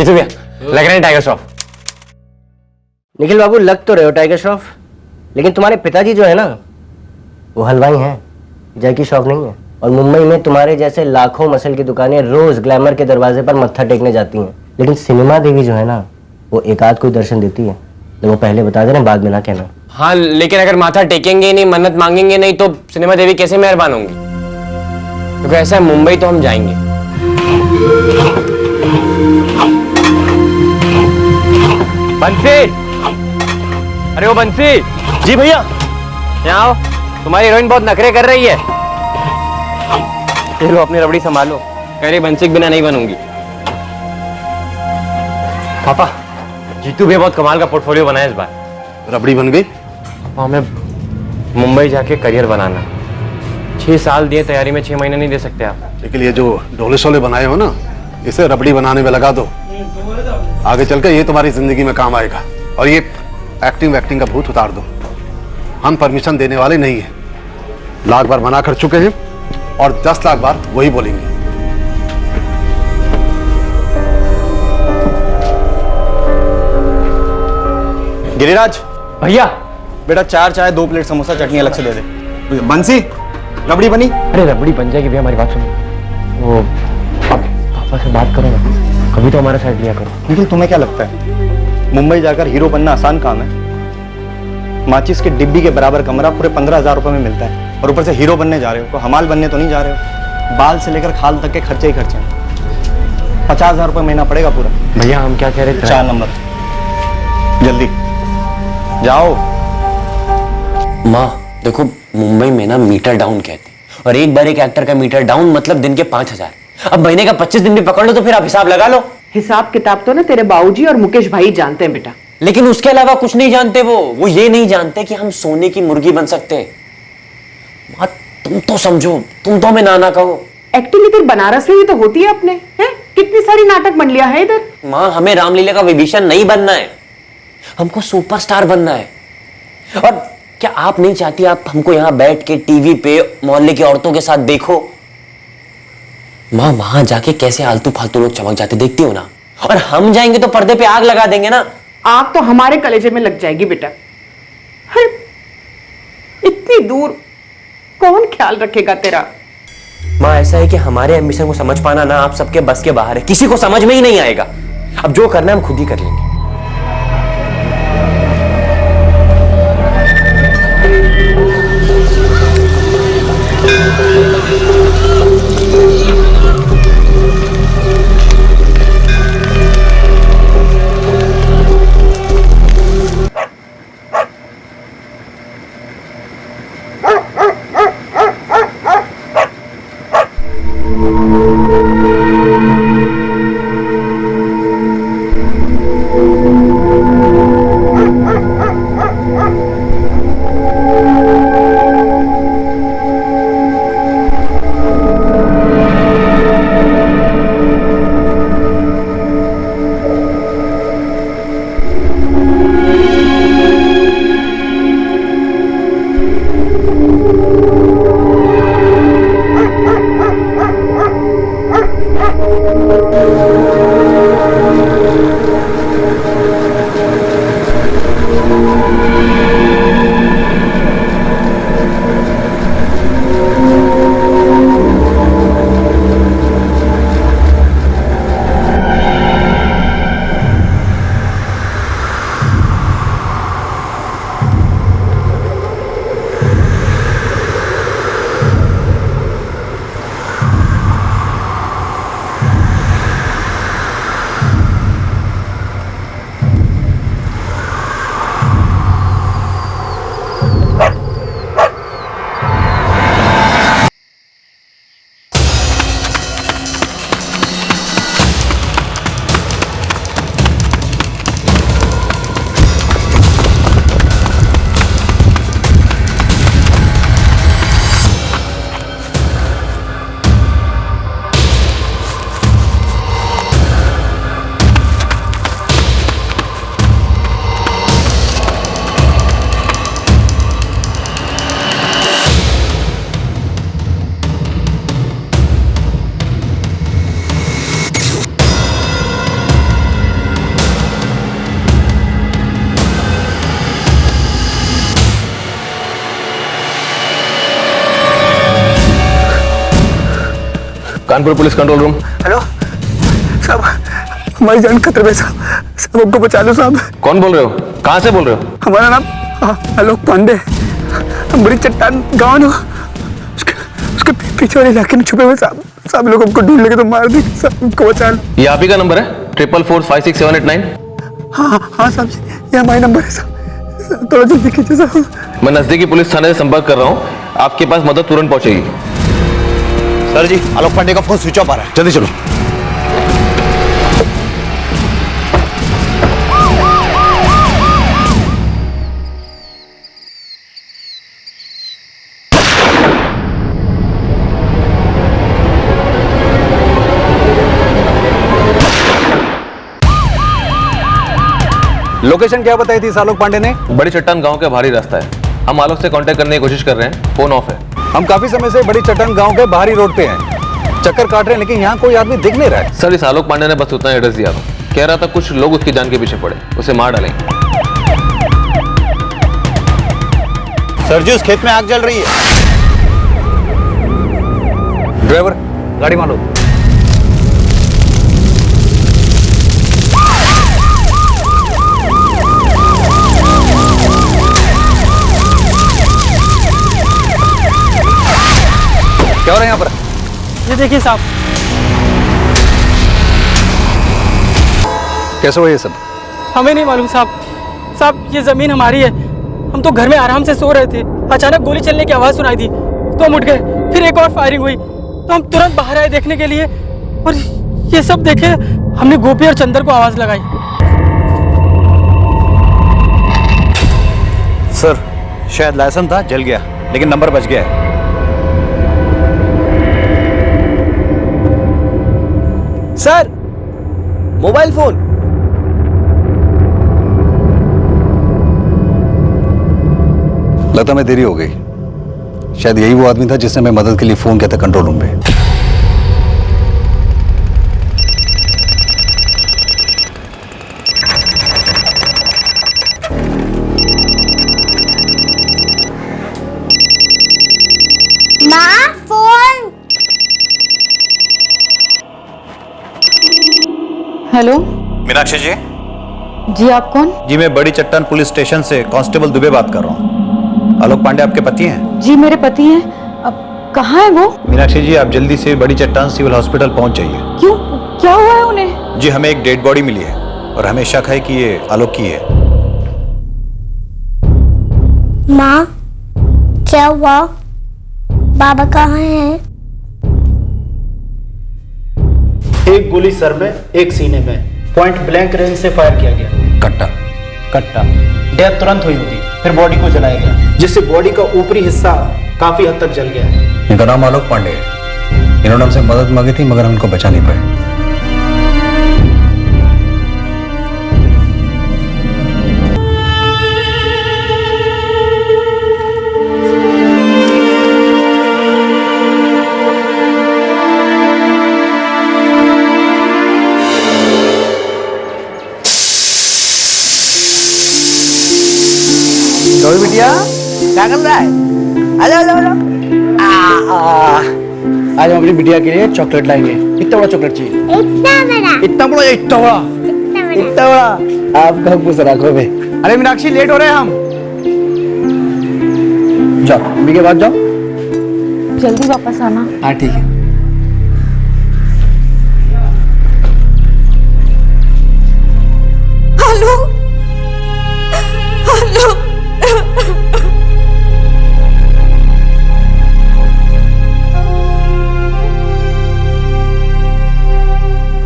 जीतू भैया लग रहे हैं टाइगर श्रॉफ। निखिल बाबू लग तो रहे हो टाइगर श्रॉफ, लेकिन तुम्हारे पिताजी जो है ना वो हलवाई हैं, जैकी श्रॉफ नहीं है। और मुंबई में तुम्हारे जैसे लाखों मसल की दुकानें रोज ग्लैमर के दरवाजे पर मत्था टेकने जाती हैं, लेकिन सिनेमा देवी जो है ना वो एक आध कोई दर्शन देती है, तो वो पहले बता देना, बाद में ना कहना। हाँ लेकिन अगर माथा टेकेंगे नहीं, मन्नत मांगेंगे नहीं, तो सिनेमा देवी कैसे मेहरबान होंगी? क्योंकि ऐसा है, मुंबई तो हम जाएंगे। बंसी, अरे वो बंसी। जी भैया। यहाँ आओ, तुम्हारी हीरोइन बहुत नखरे कर रही है। ये लो अपनी रबड़ी संभालो, कह रही बंसी के बिना नहीं बनूंगी। पापा जीतू भी बहुत कमाल का पोर्टफोलियो बनाया इस बार। रबड़ी बन गई? पापा हमें मुंबई जाके करियर बनाना। 6 साल दिए तैयारी में, 6 महीने नहीं दे सकते आप। लेकिन ये जो ढोले शोले बनाए हो ना, इसे रबड़ी बनाने में लगा दो, आगे चल के ये तुम्हारी जिंदगी में काम आएगा। और ये एक्टिंग वैक्टिंग का भूत उतार दो, हम परमिशन देने वाले नहीं हैं। लाख बार मना कर चुके हैं और 10 लाख बार वही बोलेंगे। गिरिराज भैया। बेटा 4 चाय 2 प्लेट समोसा चटनी अलग से दे दे। बंसी रबड़ी बनी? अरे रबड़ी बन जाएगी भैया, हमारी बात सुनो। वो अब पापा से बात करो ना, कभी तो हमारा साइड लिया करो। लेकिन तुम्हें क्या लगता है मुंबई जाकर हीरो बनना आसान काम है? माचिस के डिब्बी के बराबर कमरा पूरे 15,000 रुपए में मिलता है, और ऊपर से हीरो बनने जा रहे हो, हमाल बनने तो नहीं जा रहे हो। बाल से लेकर खाल तक के खर्चे ही खर्चे हैं। 50,000 रुपए महीना पड़ेगा पूरा। भैया हम क्या कह रहे थे? 4 नंबर जल्दी जाओ। माँ देखो, मुंबई में ना मीटर डाउन कहते हैं, और एक बार एक एक्टर का मीटर डाउन मतलब दिन के 5,000। अब महीने का 25 दिन भी पकड़ लो तो फिर आप हिसाब लगा लो। हिसाब किताब तो ना तेरे बाबूजी और मुकेश भाई जानते हैं बेटा, लेकिन उसके अलावा कुछ नहीं जानते। वो ये नहीं जानते कि हम सोने की मुर्गी बन सकते हैं। माँ तुम तो समझो, तुम तो हमें ना कहो। एक्टिंग इधर बनारस में भी तो होती है अपने, हैं? कितनी सारी नाटक मंडलियां है इधर। माँ हमें रामलीला का विभीषण नहीं बनना है, हमको सुपरस्टार बनना है। और क्या आप नहीं चाहती आप हमको यहां बैठ के टीवी पे मोहल्ले की औरतों के साथ देखो? मां वहां जाके कैसे आलतू फालतू लोग चमक जाते देखती हो ना, और हम जाएंगे तो पर्दे पे आग लगा देंगे ना। आग तो हमारे कलेजे में लग जाएगी बेटा। हर इतनी दूर कौन ख्याल रखेगा तेरा? मां ऐसा है कि हमारे एम्बिशन को समझ पाना ना आप सबके बस के बाहर है, किसी को समझ में ही नहीं आएगा। अब जो करना है हम खुद ही कर लेंगे। Kanpur police control room. Hello साहब, हमारी जान खतरे में साहब, साहब हमको बचा लो साहब। कौन बोल रहे हो? कहाँ से बोल रहे हो? हमारा नाम आलोक पांडे, हम बड़ी चट्टान गाँव ना, उसके पीछे वाले इलाके में छुपे हुए साहब। साहब लोग हमको ढूंढ लेंगे तो मार देंगे साहब, हमको बचा लो। ये आप ही का नंबर है 44456789? हाँ साहब, ये हमारा नंबर है साहब, थोड़ा जल्दी कीजिए साहब। मैं नजदीकी पुलिस थाने से संपर्क कर रहा हूँ, आपके पास मदद तुरंत पहुंचेगी। सर जी, आलोक पांडे का फोन स्विच ऑफ आ रहा है, जल्दी चलो। लोकेशन क्या बताई थी इस आलोक पांडे ने? बड़ी चट्टान गांव का भारी रास्ता है, हम आलोक से कांटेक्ट करने की कोशिश कर रहे हैं, फोन ऑफ है। हम काफी समय से बड़ी चट्टान गांव के बाहरी रोड पे हैं, चक्कर काट रहे हैं, लेकिन यहाँ कोई आदमी दिख नहीं रहा है। सर, इस आलोक पांडे ने बस उतना एड्रेस दिया था, कह रहा था कुछ लोग उसकी जान के पीछे पड़े, उसे मार डालेंगे। सर जी, उस खेत में आग जल रही है। ड्राइवर, गाड़ी मारो। क्या हो रहा है यहाँ पर? ये देखिए साहब। कैसे हुआ ये सब? हमें नहीं मालूम साहब, साहब ये जमीन हमारी है, हम तो घर में आराम से सो रहे थे, अचानक गोली चलने की आवाज सुनाई दी तो हम उठ गए, फिर एक और फायरिंग हुई तो हम तुरंत बाहर आए देखने के लिए, और ये सब देखे हमने गोपी और चंदर को आवाज लगाई। सर, शायद लाइसेंस था, जल गया, लेकिन नंबर बच गया है। Sir, mobile phone. लगता मैं देरी हो गई, शायद यही वो आदमी था जिसने मैं मदद के लिए फोन किया था कंट्रोल रूम में। माँ, फोन। हेलो मीनाक्षी जी। जी, आप कौन? जी, मैं बड़ी चट्टान पुलिस स्टेशन से कांस्टेबल दुबे बात कर रहा हूँ। आलोक पांडे आपके पति हैं? जी, मेरे पति हैं। अब कहाँ है वो? मीनाक्षी जी, आप जल्दी से बड़ी चट्टान सिविल हॉस्पिटल पहुंच जाइए। क्यों, क्या हुआ है उन्हें? जी, हमें एक डेड बॉडी मिली है और हमें शक है कि ये आलोक की है। माँ, क्या हुआ? बाबा कहाँ हैं? एक गोली सर में, एक सीने में, पॉइंट ब्लैंक रेंज से फायर किया गया। कट्टा। डेथ तुरंत हुई होगी, फिर बॉडी को जलाया गया, जिससे बॉडी का ऊपरी हिस्सा काफी हद तक जल गया है। इनका नाम आलोक पांडे है, इन्होंने हमसे मदद मांगी थी मगर हम इनको बचा नहीं पाए। बिटिया क्या कर रहा है? Hello hello hello. आज हम अपनी बिटिया के लिए चॉकलेट लाएंगे। इतना बड़ा चॉकलेट चाहिए? इतना बड़ा। इतना बड़ा? इतना बड़ा? इतना बड़ा? आपका खुश रखो बे। अरे मीनाक्षी, लेट हो रहे हैं हम। जाओ, अम्मी के बाद जाओ। जल्दी वापस आना। हाँ ठीक है। Hello hello.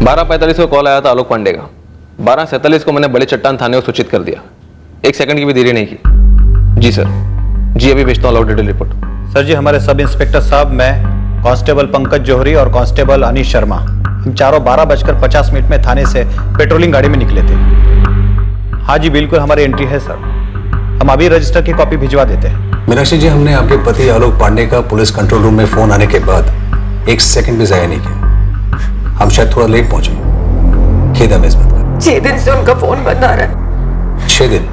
12:45 को कॉल आया था आलोक पांडे का। 12:47 को मैंने बड़ी चट्टान थाने को सूचित कर दिया, एक सेकंड की भी देरी नहीं की। जी सर, जी अभी भेजता हूँ डिटेल रिपोर्ट। सर जी, हमारे सब इंस्पेक्टर साहब, मैं कांस्टेबल पंकज जौहरी और कांस्टेबल अनीश शर्मा, हम चारों 12:50 में थाने से पेट्रोलिंग गाड़ी में निकले थे। हाँ जी बिल्कुल, हमारी एंट्री है सर, हम अभी रजिस्टर की कॉपी भिजवा देते हैं। मीनाक्षी जी, हमने आपके पति आलोक पांडे का पुलिस कंट्रोल रूम में फोन आने के बाद एक सेकंड भी जाया नहीं किया। हम शायद थोड़ा लेट पहुंचे, खेद हमें इस बात का। 6 दिन से उनका फोन बंद आ रहा है। 6 दिन?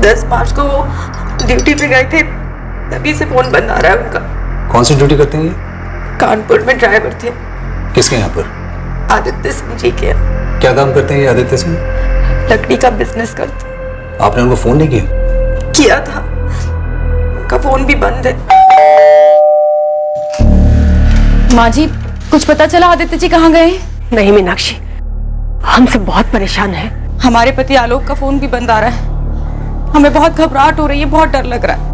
10 मार्च को वो ड्यूटी पे गए थे, तभी से फोन बंद आ रहा है उनका। कौन सी ड्यूटी करते हैं ये? कानपुर में ड्राइवर थे। किसके यहाँ पर? आदित्य सिंह जी के। क्या काम करते हैं ये आदित्य सिंह? लकड़ी का बिजनेस करते। आपने उनको फोन नहीं किया? किया था, उनका फोन भी बंद है। माँ जी, कुछ पता चला आदित्य जी कहाँ गए? नहीं मीनाक्षी, हम सब बहुत परेशान हैं। हमारे पति आलोक का फोन भी बंद आ रहा है। हमें बहुत घबराहट हो रही है, बहुत डर लग रहा है।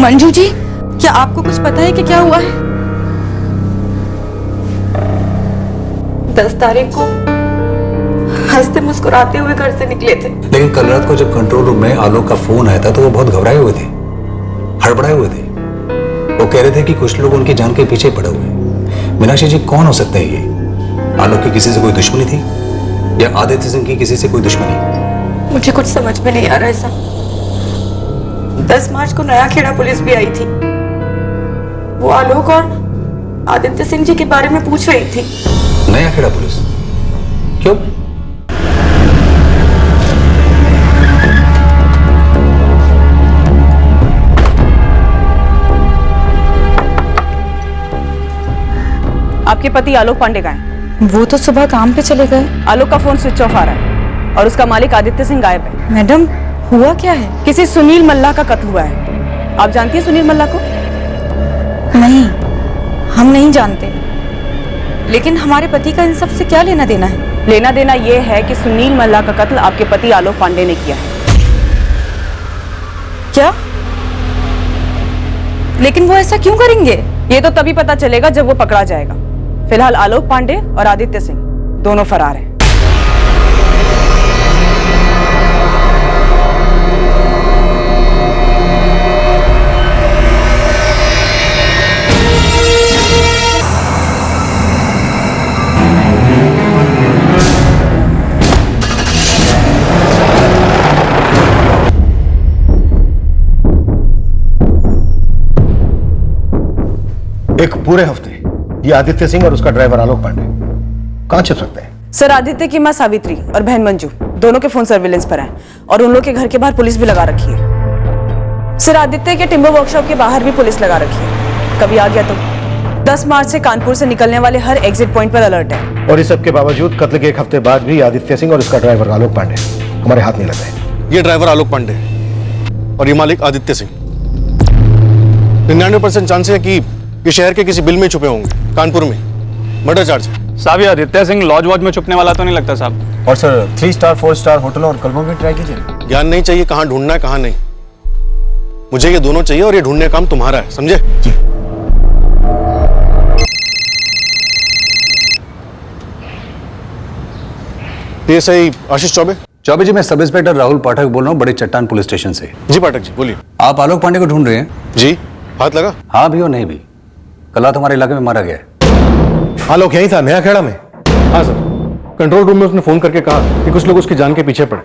मंजू जी, क्या आपको कुछ पता है कि क्या हुआ है? 10 तारीख को हंसते मुस्कुराते हुए घर से निकले थे। लेकिन कल रात को जब कंट्रोल रूम में आलोक का फोन आया था तो वो बहुत घबराए हुए थे, हड़बड़ाए हुए थे। वो कह रहे थे कि कुछ लोग उनकी जान के पीछे पड़े हुए। मीनाक्षी जी, कौन हो सकते हैं ये? आलोक की किसी से कोई दुश्मनी थी या आदित्य सिंह की किसी से कोई दुश्मनी? मुझे कुछ समझ में नहीं आ रहा है साहब। 10 मार्च को नया खेड़ा पुलिस भी आई थी। वो आलोक और आदित्य सिंह जी के बारे में पूछ रही थी। नया खेड़ा पुलिस? क्यों? आपके पति आलोक पांडे गए हैं। वो तो सुबह काम पे चले गए। आलोक का फोन स्विच ऑफ आ रहा है और उसका मालिक आदित्य सिंह गायब है। मैडम, हुआ क्या है? किसी सुनील मल्ला का कत्ल हुआ है। आप जानती हैं सुनील मल्ला को? नहीं, हम नहीं जानते। लेकिन हमारे पति का इन सब से क्या लेना देना है? लेना देना यह है कि सुनील मल्ला का कत्ल आपके पति आलोक पांडे ने किया है। क्या? लेकिन वो ऐसा क्यों करेंगे? ये तो तभी पता चलेगा जब वो पकड़ा जाएगा। फिलहाल आलोक पांडे और आदित्य सिंह दोनों फरार हैं। एक पूरे हफ्ते ये आदित्य सिंह और उसका ड्राइवर आलोक पांडे कहां छिप सकते हैं? सर, आदित्य की मां सावित्री और बहन मंजू दोनों के फोन सर्विलेंस पर हैं और उन लोग के घर के बाहर पुलिस भी लगा रखी है। सर, आदित्य के टिम्बर वर्कशॉप के बाहर भी पुलिस लगा रखी है। कभी आ गया तो 10 मार्च से कानपुर से निकलने वाले हर एग्जिट पॉइंट पर अलर्ट है। और इस सब के बावजूद कत्ल के एक हफ्ते बाद भी आदित्य सिंह और उसका ड्राइवर आलोक पांडे हमारे हाथ नहीं लगे। ये ड्राइवर आलोक पांडे और ये मालिक आदित्य सिंह। 99% चांस है कि ये शहर के किसी बिल में छुपे होंगे। कानपुर में मर्डर चार्ज है। साहब, ये आदित्य सिंह लॉज वॉज में छुपने वाला तो नहीं लगता साहब? और सर 3 स्टार 4 स्टार होटलों और क्लबों में ट्राई कीजिए। ज्ञान नहीं चाहिए कहां ढूंढना है कहां नहीं। मुझे ये दोनों चाहिए और ये ढूंढने का काम तुम्हारा है, समझे? ये सही आशीष चौबे? चौबे जी, मैं सब इंस्पेक्टर राहुल पाठक बोल रहा हूँ, बड़े चट्टान पुलिस स्टेशन से। जी पाठक जी, बोलिए। आप आलोक पांडे को ढूंढ रहे हैं? जी, हाथ लगा? हाँ भी और नहीं भी। कल रात हमारे इलाके में मारा गया है। आलोक यही था, नया खेड़ा में? हाँ सर, कंट्रोल रूम में उसने फोन करके कहा कि कुछ लोग उसकी जान के पीछे पड़े।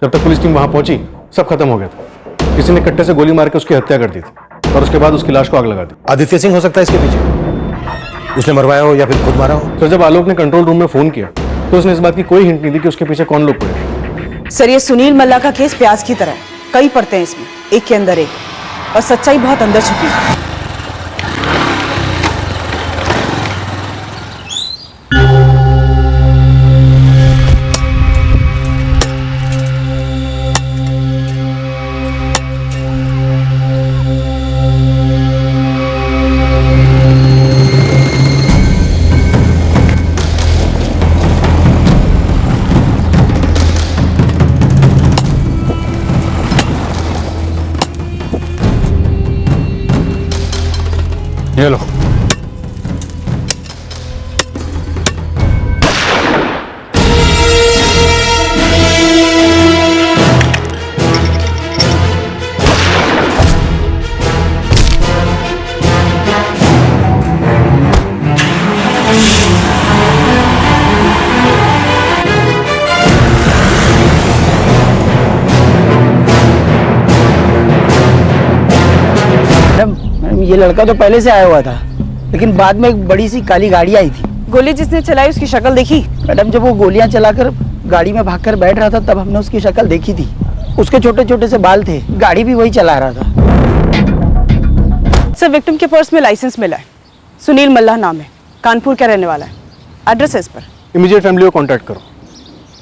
जब तक पुलिस टीम वहां पहुंची सब खत्म हो गया था। किसी ने कट्टे से गोली मार के उसकी हत्या कर दी थी और उसके बाद उसकी लाश को आग लगा दी। आदित्य सिंह हो सकता है इसके पीछे? उसने मरवाया हो या फिर खुद मारा हो? सर, जब आलोक ने कंट्रोल रूम में फोन किया तो उसने इस बात की कोई हिंट नहीं दी कि उसके पीछे कौन लोग पड़े। सर, ये सुनील मल्ला का केस प्याज की तरह है। कई पड़ते हैं इसमें, एक के अंदर एक, और सच्चाई बहुत अंदर छुपी है। ये लो। ये लड़का तो पहले से आया हुआ था, लेकिन बाद में एक बड़ी सी काली गाड़ी आई थी। गोली जिसने चलाई उसकी शक्ल देखी? मैडम, जब वो गोलियां चलाकर गाड़ी में भागकर बैठ रहा था तब हमने उसकी शक्ल देखी थी। उसके छोटे छोटे से बाल थे, गाड़ी भी वही चला रहा था। सर, विक्टिम के पर्स में लाइसेंस मिला है, सुनील मल्ला नाम है, कानपुर का रहने वाला है। एड्रेस है इस पर। इमीडिएट फैमिली को कांटेक्ट करो।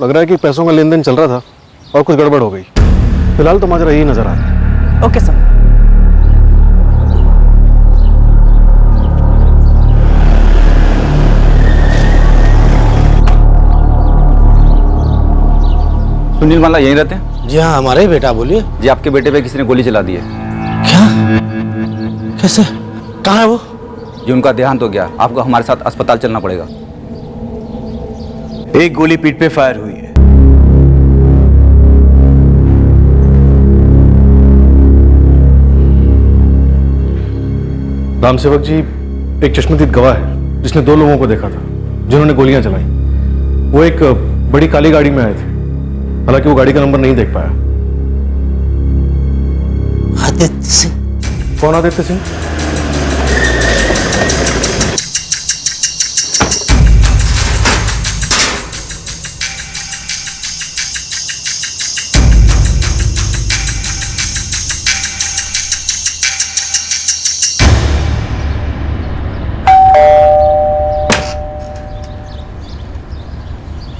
लग रहा है कि पैसों का लेन देन चल रहा था और कुछ गड़बड़ हो गई। फिलहाल तो माजरा यही नजर आ रहा है। Okay sir. सुनील माला यहीं रहते हैं? जी हाँ, हमारे ही बेटा। बोलिए। जी आपके बेटे पे किसी ने गोली चला दी है। क्या? कैसे? कहाँ है वो? जी उनका देहांत हो गया, आपको हमारे साथ अस्पताल चलना पड़ेगा। एक गोली पीठ पे फायर हुई है। राम सेवक जी, एक चश्मदीद गवाह है जिसने 2 लोगों को देखा था जिन्होंने गोलियां चलाई। वो एक बड़ी काली गाड़ी में आए थे, हालांकि वो गाड़ी का नंबर नहीं देख पाया। आदित्य सिंह? कौन आदित्य सिंह?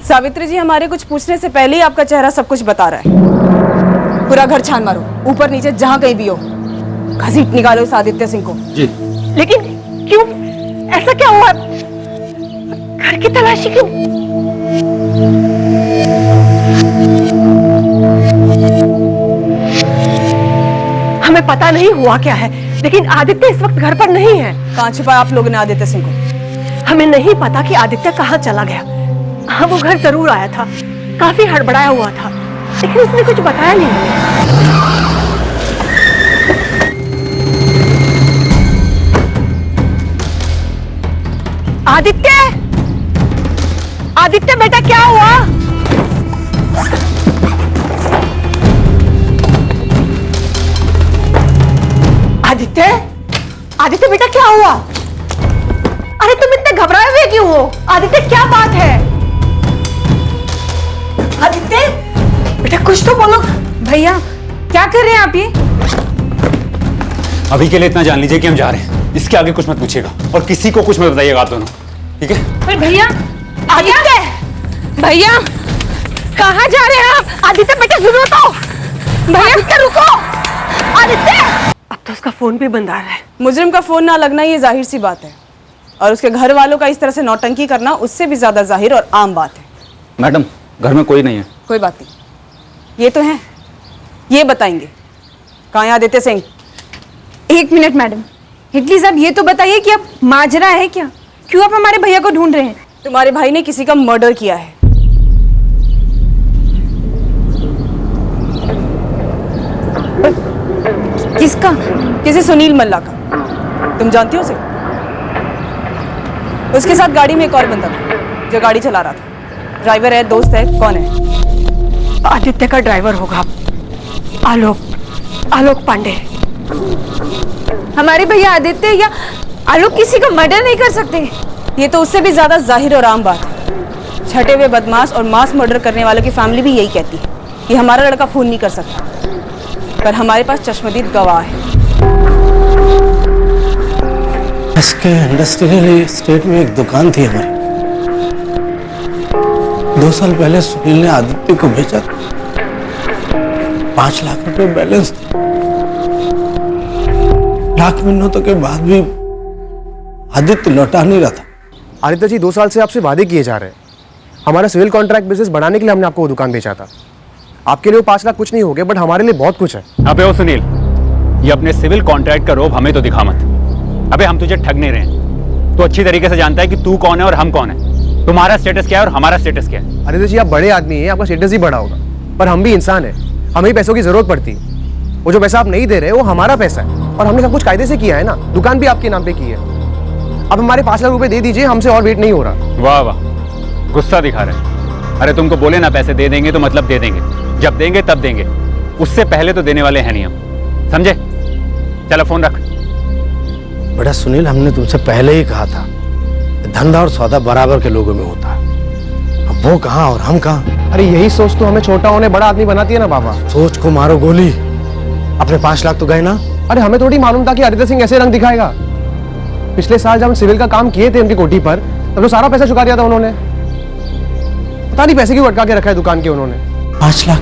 सावित्री जी, हमारे कुछ पूछने से पहले ही आपका चेहरा सब कुछ बता रहा है। पूरा घर छान मारो, ऊपर नीचे जहां कहीं भी हो, घसीट निकालो इस आदित्य सिंह को। जी। लेकिन क्यों? ऐसा क्या हुआ? घर की तलाशी क्यों? हमें पता नहीं हुआ क्या है, लेकिन आदित्य इस वक्त घर पर नहीं है। कहाँ छुपाया आप लोगों ने आदित्य सिंह को? हमें नहीं पता कि आदित्य कहाँ चला गया। हाँ, वो घर जरूर आया था, काफी हड़बड़ाया हुआ था, लेकिन उसने कुछ बताया नहीं हमें। आदित्य, आदित्य बेटा क्या हुआ? आदित्य, आदित्य बेटा क्या हुआ? अरे तुम इतने घबराए हुए क्यों हो? आदित्य क्या बात है? आदित्य बेटा कुछ तो बोलो। भैया क्या कर रहे हैं आप ये? अभी के लिए इतना जान लीजिए कि हम जा रहे हैं, इसके आगे कुछ मत पूछिएगा और किसी को कुछ मत बताइएगा आप दोनों, ठीक है? अरे भैया, आदित्य भैया कहाँ जा रहे हैं आप? आदित्य बेटा सुनो तो। भैया रुको। आदित्य, अब तो उसका फोन भी बंद आ रहा है। मुजरिम का फोन ना लगना ये जाहिर सी बात है, और उसके घर वालों का इस तरह से नौटंकी करना उससे भी ज्यादा जाहिर और आम बात है। मैडम, घर में कोई नहीं है। कोई बात नहीं, ये तो है, ये बताएंगे। कहाँ है Aditya Singh? 1 minute madam, please आप ये तो बताइए कि अब माजरा है क्या? क्यों आप हमारे भैया को ढूंढ रहे हैं? तुम्हारे भाई ने किसी का मर्डर किया है। किसका? किसी सुनील मल्ला का। तुम जानती हो उसे? उसके साथ गाड़ी में एक और बंदा था जो गाड़ी चला रहा था। ड्राइवर है, दोस्त है, कौन है? आदित्य का ड्राइवर होगा, आलोक पांडे। हमारे भैया आदित्य या आलोक किसी का मर्डर नहीं कर सकते। ये तो उससे भी ज्यादा जाहिर और आम बात है। छठे हुए बदमाश और मास मर्डर करने वालों की फैमिली भी यही कहती है कि हमारा लड़का खून नहीं कर सकता, पर हमारे पास चश्मदीद गवाह है। इसके इंडस्ट्रियल एस्टेट में एक दुकान थी हमारी। 2 साल पहले सुनील ने आदित्य को भेजा, 5 लाख रुपए बैलेंस थे। लाख मिन्नतों के बाद भी आदित्य लौटा नहीं रहा था। आदित्य जी 2 साल से आपसे वादे किए जा रहे हैं। हमारा सिविल कॉन्ट्रैक्ट बिजनेस बढ़ाने के लिए हमने आपको वो दुकान बेचा था। आपके लिए वो 5 लाख कुछ नहीं हो गए, बट हमारे लिए बहुत कुछ है। अबे ओ सुनील, ये अपने सिविल कॉन्ट्रैक्ट का रोब हमें तो दिखा मत। अबे हम तुझे ठग नहीं रहे हैं, तो अच्छी तरीके से जानता है कि तू कौन है और हम कौन है, तुम्हारा स्टेटस क्या है और हमारा स्टेटस क्या है। आदित्य जी आप बड़े आदमी हैं, आपका स्टेटस ही बड़ा होगा, पर हम भी इंसान हैं, हमें ही पैसों की जरूरत पड़ती है। वो जो पैसा आप नहीं दे रहे वो हमारा पैसा है, और हमने सब कुछ कायदे से किया है ना। दुकान भी आपके नाम पे की है। अब हमारे 5 लाख रुपए दे दीजिए, हमसे और वेट नहीं हो रहा। वाह वाह, गुस्सा दिखा रहे हैं। अरे तुमको बोले ना पैसे दे देंगे तो मतलब दे देंगे, जब देंगे तब देंगे, उससे पहले तो देने वाले हैं नहीं हम, समझे? चलो फोन रख। बड़ा सुनील, हमने तुमसे पहले ही कहा था, धंधा और सौदा बराबर के लोगों में होता है। अब वो कहाँ और हम कहाँ? अरे यही सोच तो हमें छोटा होने बड़ा आदमी बनाती है ना बाबा। सोच को मारो गोली, अपने 5 लाख तो गए ना। अरे हमें थोड़ी मालूम था कि आदित्य सिंह ऐसे रंग दिखाएगा। पिछले साल जब हम सिविल का काम किए थे उनकी कोठी पर, तब तो सारा पैसा चुका दिया था उन्होंने। पता नहीं पैसे क्यों अटका के रखा है दुकान के उन्होंने। 5 लाख,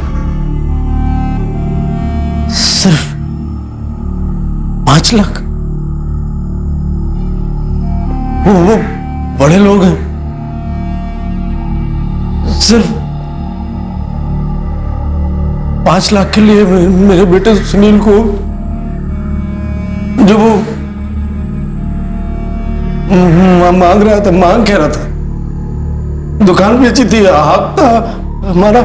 सिर्फ 5 लाख? वो बड़े लोग हैं, सिर्फ 5 लाख के लिए मेरे बेटे सुनील को, जब वो मांग रहा था, मांग कह रहा था, दुकान बेची थी, हाथ था हमारा।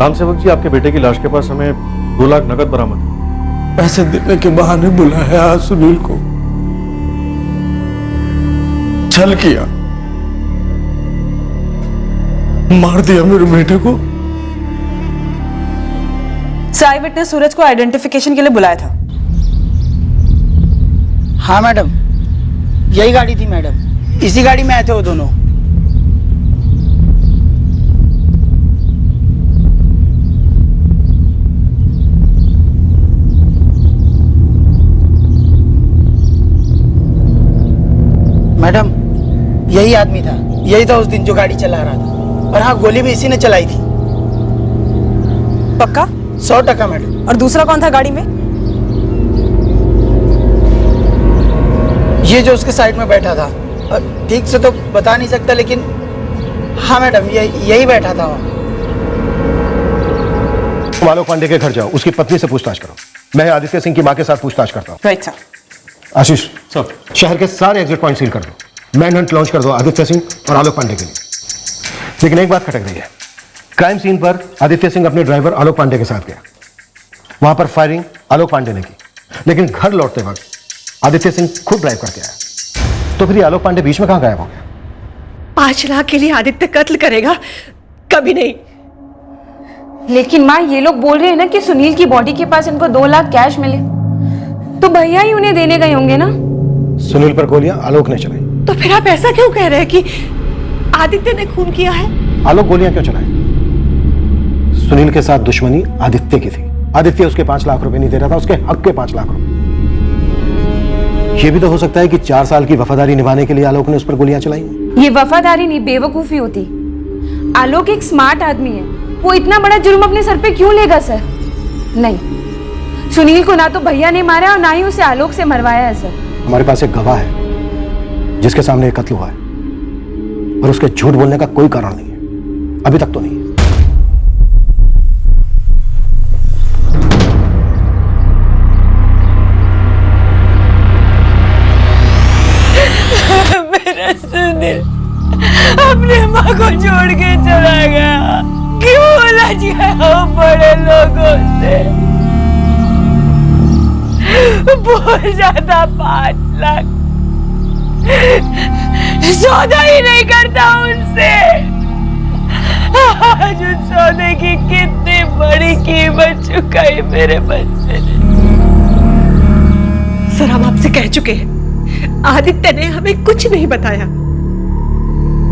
राम सेवक जी, आपके बेटे की लाश के पास हमें 2 लाख नकद बरामद है। पैसे देने के बहाने बुलाया सुनील को, छल किया, मार दिया मेरे बेटे को। आई विटनेस सूरज को आइडेंटिफिकेशन के लिए बुलाया था। हाँ मैडम, यही गाड़ी थी मैडम, इसी गाड़ी में आए थे वो दोनों। मैडम, यही आदमी था, यही था उस दिन जो गाड़ी चला रहा था। और हाँ, गोली भी इसी ने चलाई थी। पक्का? 100% मैडम। और दूसरा कौन था गाड़ी में? ये जो उसके साइड में बैठा था, ठीक से तो बता नहीं सकता, लेकिन हाँ मैडम, यही बैठा था वहाँ। तुम आलोक पांडे के घर जाओ, उसकी पत्नी से पूछताछ करो। मैं आदित्य सिंह की मां के साथ पूछताछ करता हूँ। Right sir. आशीष सर, शहर के सारे एग्जिट पॉइंट सील कर दो, मैन हंट लॉन्च कर दो आदित्य सिंह और आलोक पांडे के लिए। लेकिन एक बात खटक रही है, क्राइम सीन पर आदित्य सिंह अपने ड्राइवर आलोक पांडे के साथ गया, वहां पर फायरिंग आलोक पांडे ने की, लेकिन घर लौटते वक्त आदित्य सिंह खुद ड्राइव करके आया। तो फिर ये आलोक पांडे बीच में कहां गायब हो गया? 5 लाख के लिए आदित्य कत्ल करेगा? कभी नहीं। लेकिन माँ, ये लोग बोल रहे हैं ना कि सुनील की बॉडी के पास इनको 2 लाख कैश मिले, तो भैया ही उन्हें देने गए होंगे ना। सुनील पर गोलियां आलोक ने चलाई। तो फिर आप ऐसा क्यों कह रहे हैं कि आदित्य ने खून किया है? आलोक गोलियां क्यों चलाई? सुनील के साथ दुश्मनी आदित्य की थी। आदित्य उसके 5 लाख रुपए नहीं दे रहा था, उसके हक के 5 लाख रुपए। यह भी तो हो सकता है कि 4 साल की वफादारी निभाने के लिए आलोक ने उस पर गोलियां चलाई। ये वफादारी नहीं, बेवकूफी होती। आलोक एक स्मार्ट आदमी है, वो इतना बड़ा जुर्म अपने सर पे क्यों लेगा सर? नहीं, सुनील को ना तो भैया ने मारा और ना ही उसे आलोक से मरवाया है सर। हमारे पास एक गवाह है जिसके सामने एक कत्ल हुआ है, और उसके झूठ बोलने का कोई कारण नहीं है, अभी तक तो नहीं है। मेरा सुनील अपने माँ को छोड़ के चला गया, क्यों उलझ गया बड़े लोगों से? बोल जाता 5 लाख, सौदा ही नहीं करता उनसे। आज उस सौदे की कितनी बड़ी कीमत चुकाई मेरे बच्चे ने। सर, हम आपसे कह चुके हैं, आदित्य ने हमें कुछ नहीं बताया।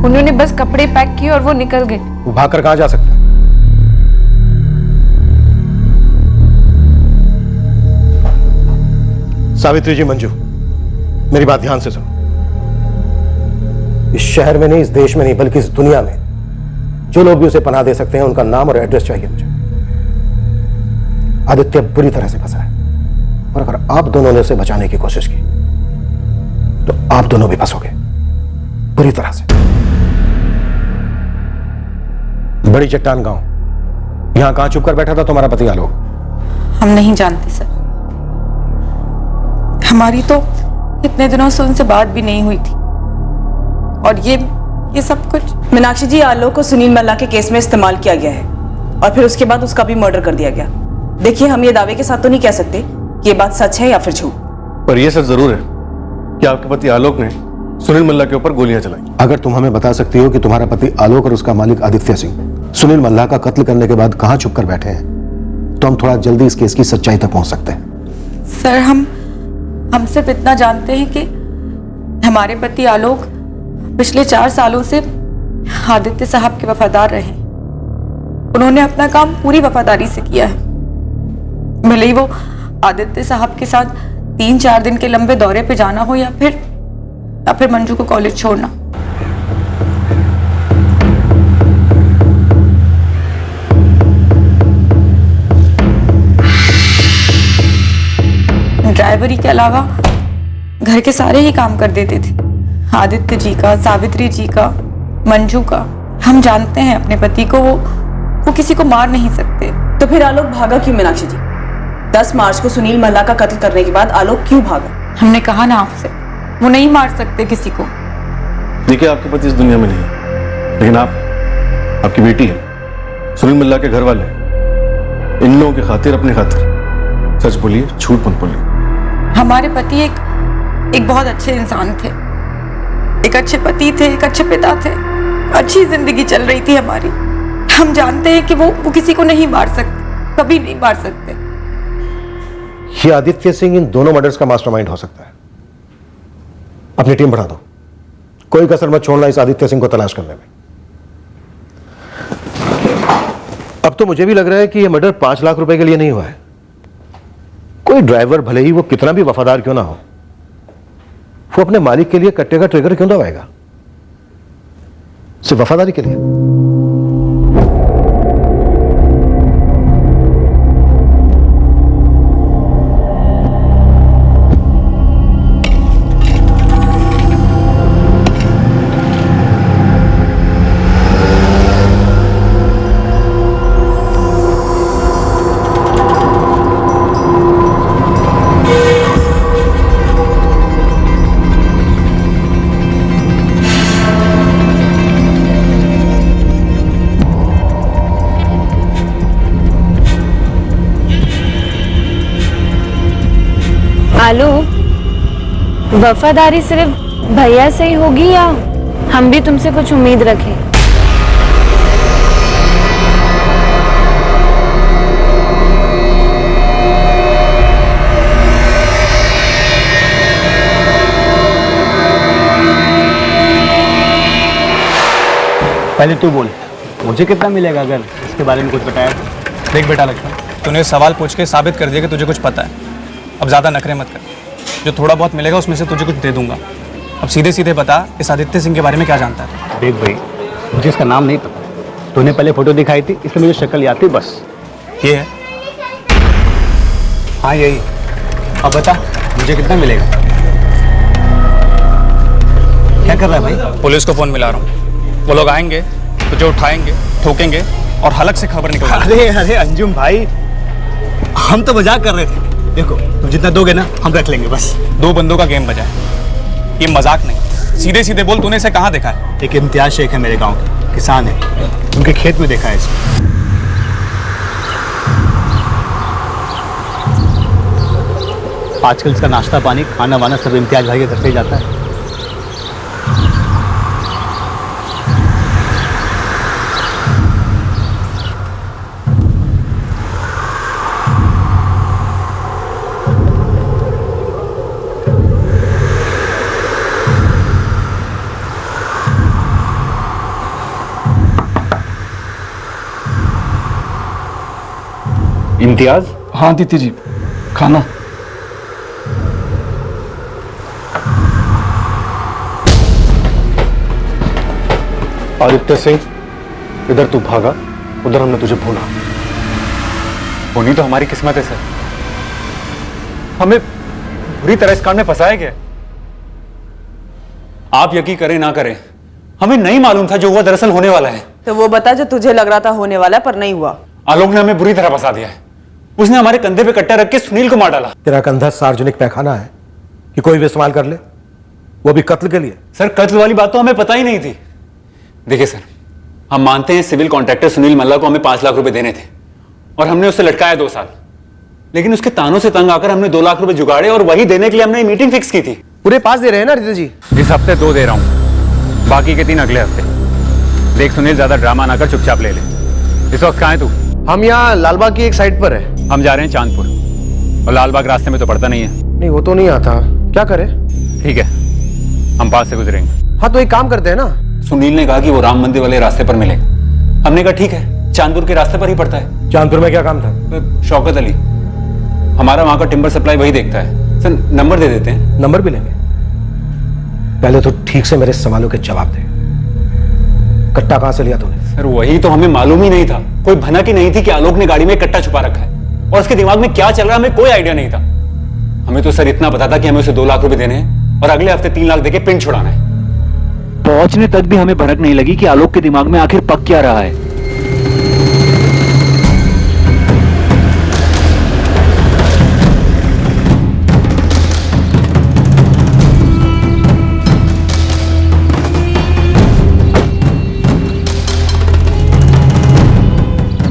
उन्होंने बस कपड़े पैक किए और वो निकल गए। वो भागकर कहां जा सकता है? सावित्री जी, मंजू, मेरी बात ध्यान से सुनो। इस शहर में नहीं, इस देश में नहीं, बल्कि इस दुनिया में जो लोग भी उसे पनाह दे सकते हैं, उनका नाम और एड्रेस चाहिए मुझे। आदित्य बुरी तरह से फंसा है, और अगर आप दोनों ने उसे बचाने की कोशिश की तो आप दोनों भी फंसोगे बुरी तरह से। बड़ी चट्टान गांव, यहां कहां छुप कर बैठा था तुम्हारा पति आलोक? हम नहीं जानते सर, हमारी तो इतने दिनों से उनसे बात भी नहीं हुई थी। और ये सब कुछ मीनाक्षी जी, आलोक को सुनील मल्ला के केस में इस्तेमाल किया गया है, और फिर उसके बाद उसका भी मर्डर कर दिया गया। देखिए, हम ये दावे के साथ तो नहीं कह सकते कि ये बात सच है या फिर झूठ, पर यह सच जरूर है कि आपके पति आलोक ने सुनील मल्ला के ऊपर गोलियां चलाई। अगर तुम हमें बता सकती हो कि तुम्हारा पति आलोक और उसका मालिक आदित्य सिंह सुनील मल्ला का कत्ल करने के बाद कहां छुपकर बैठे हैं, तो हम थोड़ा जल्दी इस केस की सच्चाई तक पहुंच सकते हैं। सर, हम सिर्फ इतना जानते हैं कि हमारे पति आलोक पिछले 4 सालों से आदित्य साहब के वफादार रहे। उन्होंने अपना काम पूरी वफादारी से किया है, भले ही वो आदित्य साहब के साथ 3-4 दिन के लंबे दौरे पे जाना हो या फिर या फिर मंजू को कॉलेज छोड़ना। ड्राइवरी के अलावा घर के सारे ही काम कर देते थे, आदित्य जी का, सावित्री जी का, मंजू का। हम जानते हैं अपने पति को, वो किसी को मार नहीं सकते। तो फिर आलोक भागा क्यों मीनाक्षी जी? 10 मार्च को सुनील मल्ला का कत्ल करने के बाद आलोक क्यों भागा? हमने कहा ना आपसे, वो नहीं मार सकते किसी को। देखिए, आपके पति इस दुनिया में नहीं है, लेकिन आप आपकी बेटी है, सुनील मल्ला के घर वाले, इन लोगों की खातिर, अपनी खातिर सच बोलिए, झूठ मत बोलिए। हमारे पति एक बहुत अच्छे इंसान थे, एक अच्छे पति थे, एक अच्छे पिता थे, अच्छी जिंदगी चल रही थी हमारी। हम जानते हैं कि वो किसी को नहीं मार सकते, कभी नहीं मार सकते। ये आदित्य सिंह इन दोनों मर्डर्स का मास्टरमाइंड हो सकता है। अपनी टीम बढ़ा दो, कोई कसर मत छोड़ना इस आदित्य सिंह को तलाश करने में। अब तो मुझे भी लग रहा है कि यह मर्डर 5 लाख रुपए के लिए नहीं हुआ है। कोई ड्राइवर, भले ही वो कितना भी वफादार क्यों ना हो, वो अपने मालिक के लिए कट्टे का ट्रिगर क्यों दबाएगा? सिर्फ वफादारी के लिए। आलू, वफादारी सिर्फ भैया से ही होगी या हम भी तुमसे कुछ उम्मीद रखें? पहले तू बोल, मुझे कितना मिलेगा अगर इसके बारे में कुछ बताया? देख बेटा लक्ष्मण, तूने सवाल पूछ के साबित कर दिया कि तुझे कुछ पता है। अब ज़्यादा नखरे मत कर, जो थोड़ा बहुत मिलेगा उसमें से तुझे कुछ दे दूंगा। अब सीधे सीधे बता, इस आदित्य सिंह के बारे में क्या जानता है? देख भाई, मुझे इसका नाम नहीं पता, तूने पहले फोटो दिखाई थी इसलिए मुझे शक्ल याद थी बस। ये है? हाँ यही। अब बता, मुझे कितना मिलेगा? क्या कर रहा है भाई? पुलिस को फ़ोन मिला रहा हूँ, वो लोग आएंगे तुझे उठाएंगे, ठोकेंगे और हलक से खबर निकल। अरे अंजुम भाई, हम तो मजाक कर रहे थे। देखो, तुम जितना दोगे ना हम रख लेंगे बस। 2 बंदों का गेम बजा है, ये मजाक नहीं। सीधे सीधे बोल, तूने इसे कहाँ देखा है? एक इम्तियाज शेख है मेरे गांव के, किसान है, उनके खेत में देखा है इसको। आजकल इसका नाश्ता पानी, खाना वाना सब इम्तियाज भाई के घर से ही जाता है। इम्तियाज? हाँ दीदी जी, खाना। आदित्य सिंह, इधर तू भागा, उधर हमने तुझे भूला। होनी तो हमारी किस्मत है सर, हमें बुरी तरह इस कांड में फंसाया गया। आप यकीन करें ना करें, हमें नहीं मालूम था जो हुआ दरअसल होने वाला है। तो वो बता जो तुझे लग रहा था होने वाला है पर नहीं हुआ। आलोक ने हमें बुरी तरह फंसा दिया है। उसने हमारे कंधे पे कट्टा रख के सुनील को मार डाला। तेरा कंधा सार्वजनिक पैखाना है कि कोई भी इस्तेमाल कर ले, वो भी कत्ल के लिए? सर, कत्ल वाली बात तो हमें पता ही नहीं थी। देखिए सर, हम मानते हैं सिविल कॉन्ट्रैक्टर सुनील मल्ला को हमें 5 लाख रुपए देने थे और हमने उससे लटकाया 2 साल, लेकिन उसके तानों से तंग आकर हमने 2 लाख रुपए जुगाड़े और वही देने के लिए हमने मीटिंग फिक्स की थी। पूरे 5 दे रहे हैं ना रितेश जी? इस हफ्ते 2 दे रहा हूं, बाकी के 3 अगले हफ्ते। देख सुनील, ज्यादा ड्रामा ना कर, चुपचाप ले ले। इस वक्त कहाँ है तू? हम यहाँ लालबाग की एक साइड पर है। हम जा रहे हैं चांदपुर, और लालबाग रास्ते में तो पड़ता नहीं है। नहीं, वो तो नहीं आता, क्या करें? ठीक है, हम पास से गुजरेंगे। हाँ तो एक काम करते हैं ना। सुनील ने कहा कि वो राम मंदिर वाले रास्ते पर मिलेगा। हमने कहा ठीक है, चांदपुर के रास्ते पर ही पड़ता है। चांदपुर में क्या काम था? शौकत अली, हमारा वहां का टिम्बर सप्लाई वही देखता है। सर, नंबर दे देते हैं। नंबर भी लेंगे? पहले तो ठीक से मेरे सवालों के जवाब दे। कट्टा कहां से लिया तूने? सर वही तो हमें मालूम ही नहीं था, कोई भनक ही नहीं थी कि आलोक ने गाड़ी में कट्टा छुपा रखा है और उसके दिमाग में क्या चल रहा है हमें कोई आइडिया नहीं था। हमें तो सर इतना पता था कि हमें उसे 2 लाख रुपए देने हैं और अगले हफ्ते 3 लाख देके पिंड छुड़ाना है। पहुंचने तक भी हमें भनक नहीं लगी कि आलोक के दिमाग में आखिर पक क्या रहा है।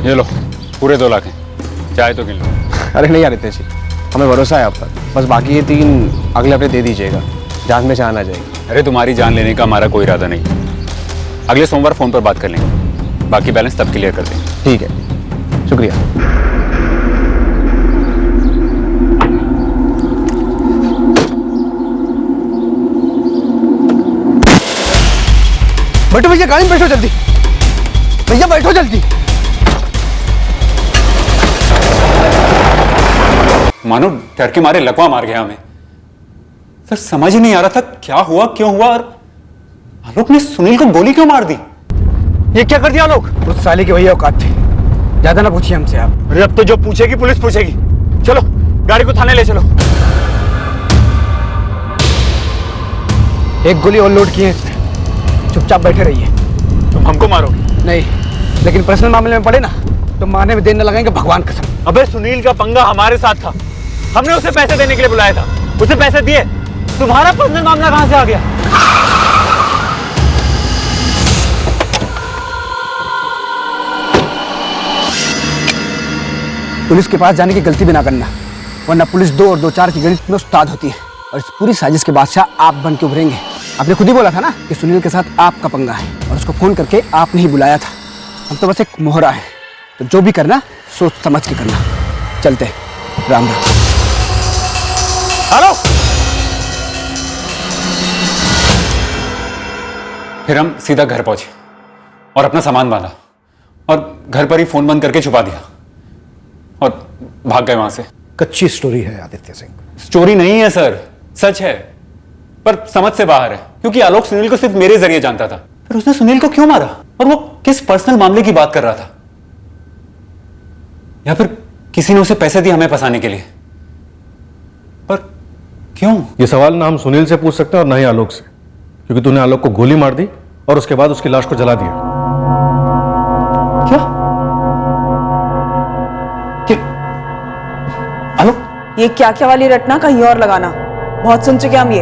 ये लो पूरे 2 लाख हैं, चाहे तो गिन लो। अरे नहीं आदित्य जी, हमें भरोसा है आप पर। बस बाकी ये 3 अगले हफ्ते दे दीजिएगा, जान में जान आ जाएगी। अरे तुम्हारी जान लेने का हमारा कोई इरादा नहीं, अगले सोमवार फोन पर बात कर लेंगे, बाकी बैलेंस तब क्लियर कर देंगे। ठीक है, शुक्रिया। बैठो भैया, गाड़ी में बैठो जल्दी। भैया बैठो जल्दी। मानो डर के मारे लकवा मार गया हमें। सर समझ ही नहीं आ रहा था क्या हुआ क्यों हुआ, और आलोक ने सुनील को गोली क्यों मार दी। ये क्या कर दिया आलोक? उस साले के भैया औकात थे, ज्यादा ना पूछिए हमसे आप। अरे अब तो जो पूछेगी पुलिस पूछेगी। चलो गाड़ी को थाने ले चलो। एक गोली और लोड की है इसने, चुपचाप बैठे रहिए। तुम हमको मारोगे? नहीं, लेकिन पर्सनल मामले में पड़े ना तो मारने में देर न लगाएंगे, भगवान कसम। अबे सुनील का पंगा हमारे साथ था, हमने उसे पैसे देने के लिए बुलाया था, उसे पैसे दिए। तुम्हारा पर्सनल मामला कहां से आ गया? पुलिस के पास जाने की गलती भी ना करना, वरना पुलिस 2 और 2 4 की गणित में उस्ताद होती है और इस पूरी साजिश के बादशाह आप बन के उभरेंगे। आपने खुद ही बोला था ना कि सुनील के साथ आपका पंगा है और उसको फोन करके आपने ही बुलाया था। हम तो बस एक मोहरा है, तो जो भी करना सोच समझ के करना। चलते, राम राम। हेलो। फिर हम सीधा घर पहुंचे और अपना सामान बांधा और घर पर ही फोन बंद करके छुपा दिया और भाग गए वहां से। कच्ची स्टोरी है आदित्य सिंह। स्टोरी नहीं है सर, सच है, पर समझ से बाहर है, क्योंकि आलोक सुनील को सिर्फ मेरे जरिए जानता था। फिर उसने सुनील को क्यों मारा और वो किस पर्सनल मामले की बात कर रहा था, या फिर किसी ने उसे पैसे दिए हमें फंसाने के लिए, पर क्यों? ये सवाल ना हम सुनील से पूछ सकते हैं और ना ही आलोक से, क्योंकि तूने आलोक को गोली मार दी और उसके बाद उसकी लाश को जला दिया। क्या? आलोक, ये क्या क्या वाली रटना कहीं और लगाना, बहुत सुन चुके हम ये।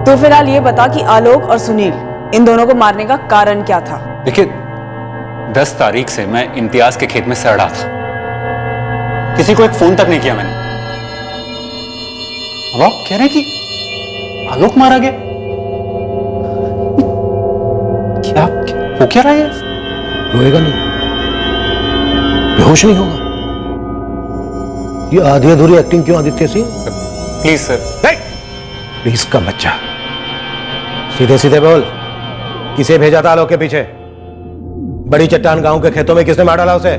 तो फिलहाल ये बता कि आलोक और सुनील, इन दोनों को मारने का कारण क्या था? देखिए 10 तारीख से मैं इम्तियाज के खेत में सड़ रहा था, किसी को एक फोन तक नहीं किया मैंने। अब आप कह रहे हैं कि आलोक मारा गया? क्या हो क्या रहा है? रोएगा नहीं, बेहोश नहीं होगा। ये आधी अधूरी एक्टिंग क्यों Aditya Singh? Please sir. Please का बच्चा, सीधे सीधे बोल, किसे भेजा था आलोक के पीछे? बड़ी चट्टान गांव के खेतों में किसने मार डाला उसे?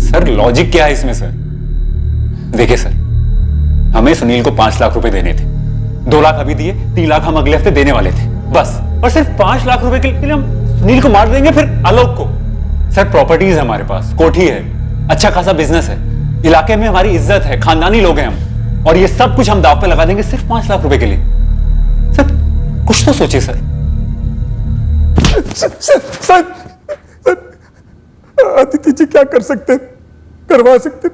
सर लॉजिक क्या है इसमें सर? देखिए सर, हमें सुनील को 5 लाख रुपए देने थे, 2 लाख अभी दिए, 3 लाख हम अगले हफ्ते देने वाले थे बस। और सिर्फ 5 लाख रुपए के लिए हम सुनील को मार देंगे, फिर आलोक को? सर प्रॉपर्टीज है हमारे पास, कोठी है, अच्छा खासा बिजनेस है, इलाके में हमारी इज्जत है, खानदानी लोग हैं हम, और ये सब कुछ हम दांव पे लगा देंगे सिर्फ 5 लाख रुपए के लिए? सर कुछ तो सोचिए सर। सर आदित्य जी क्या कर सकते, करवा सकते,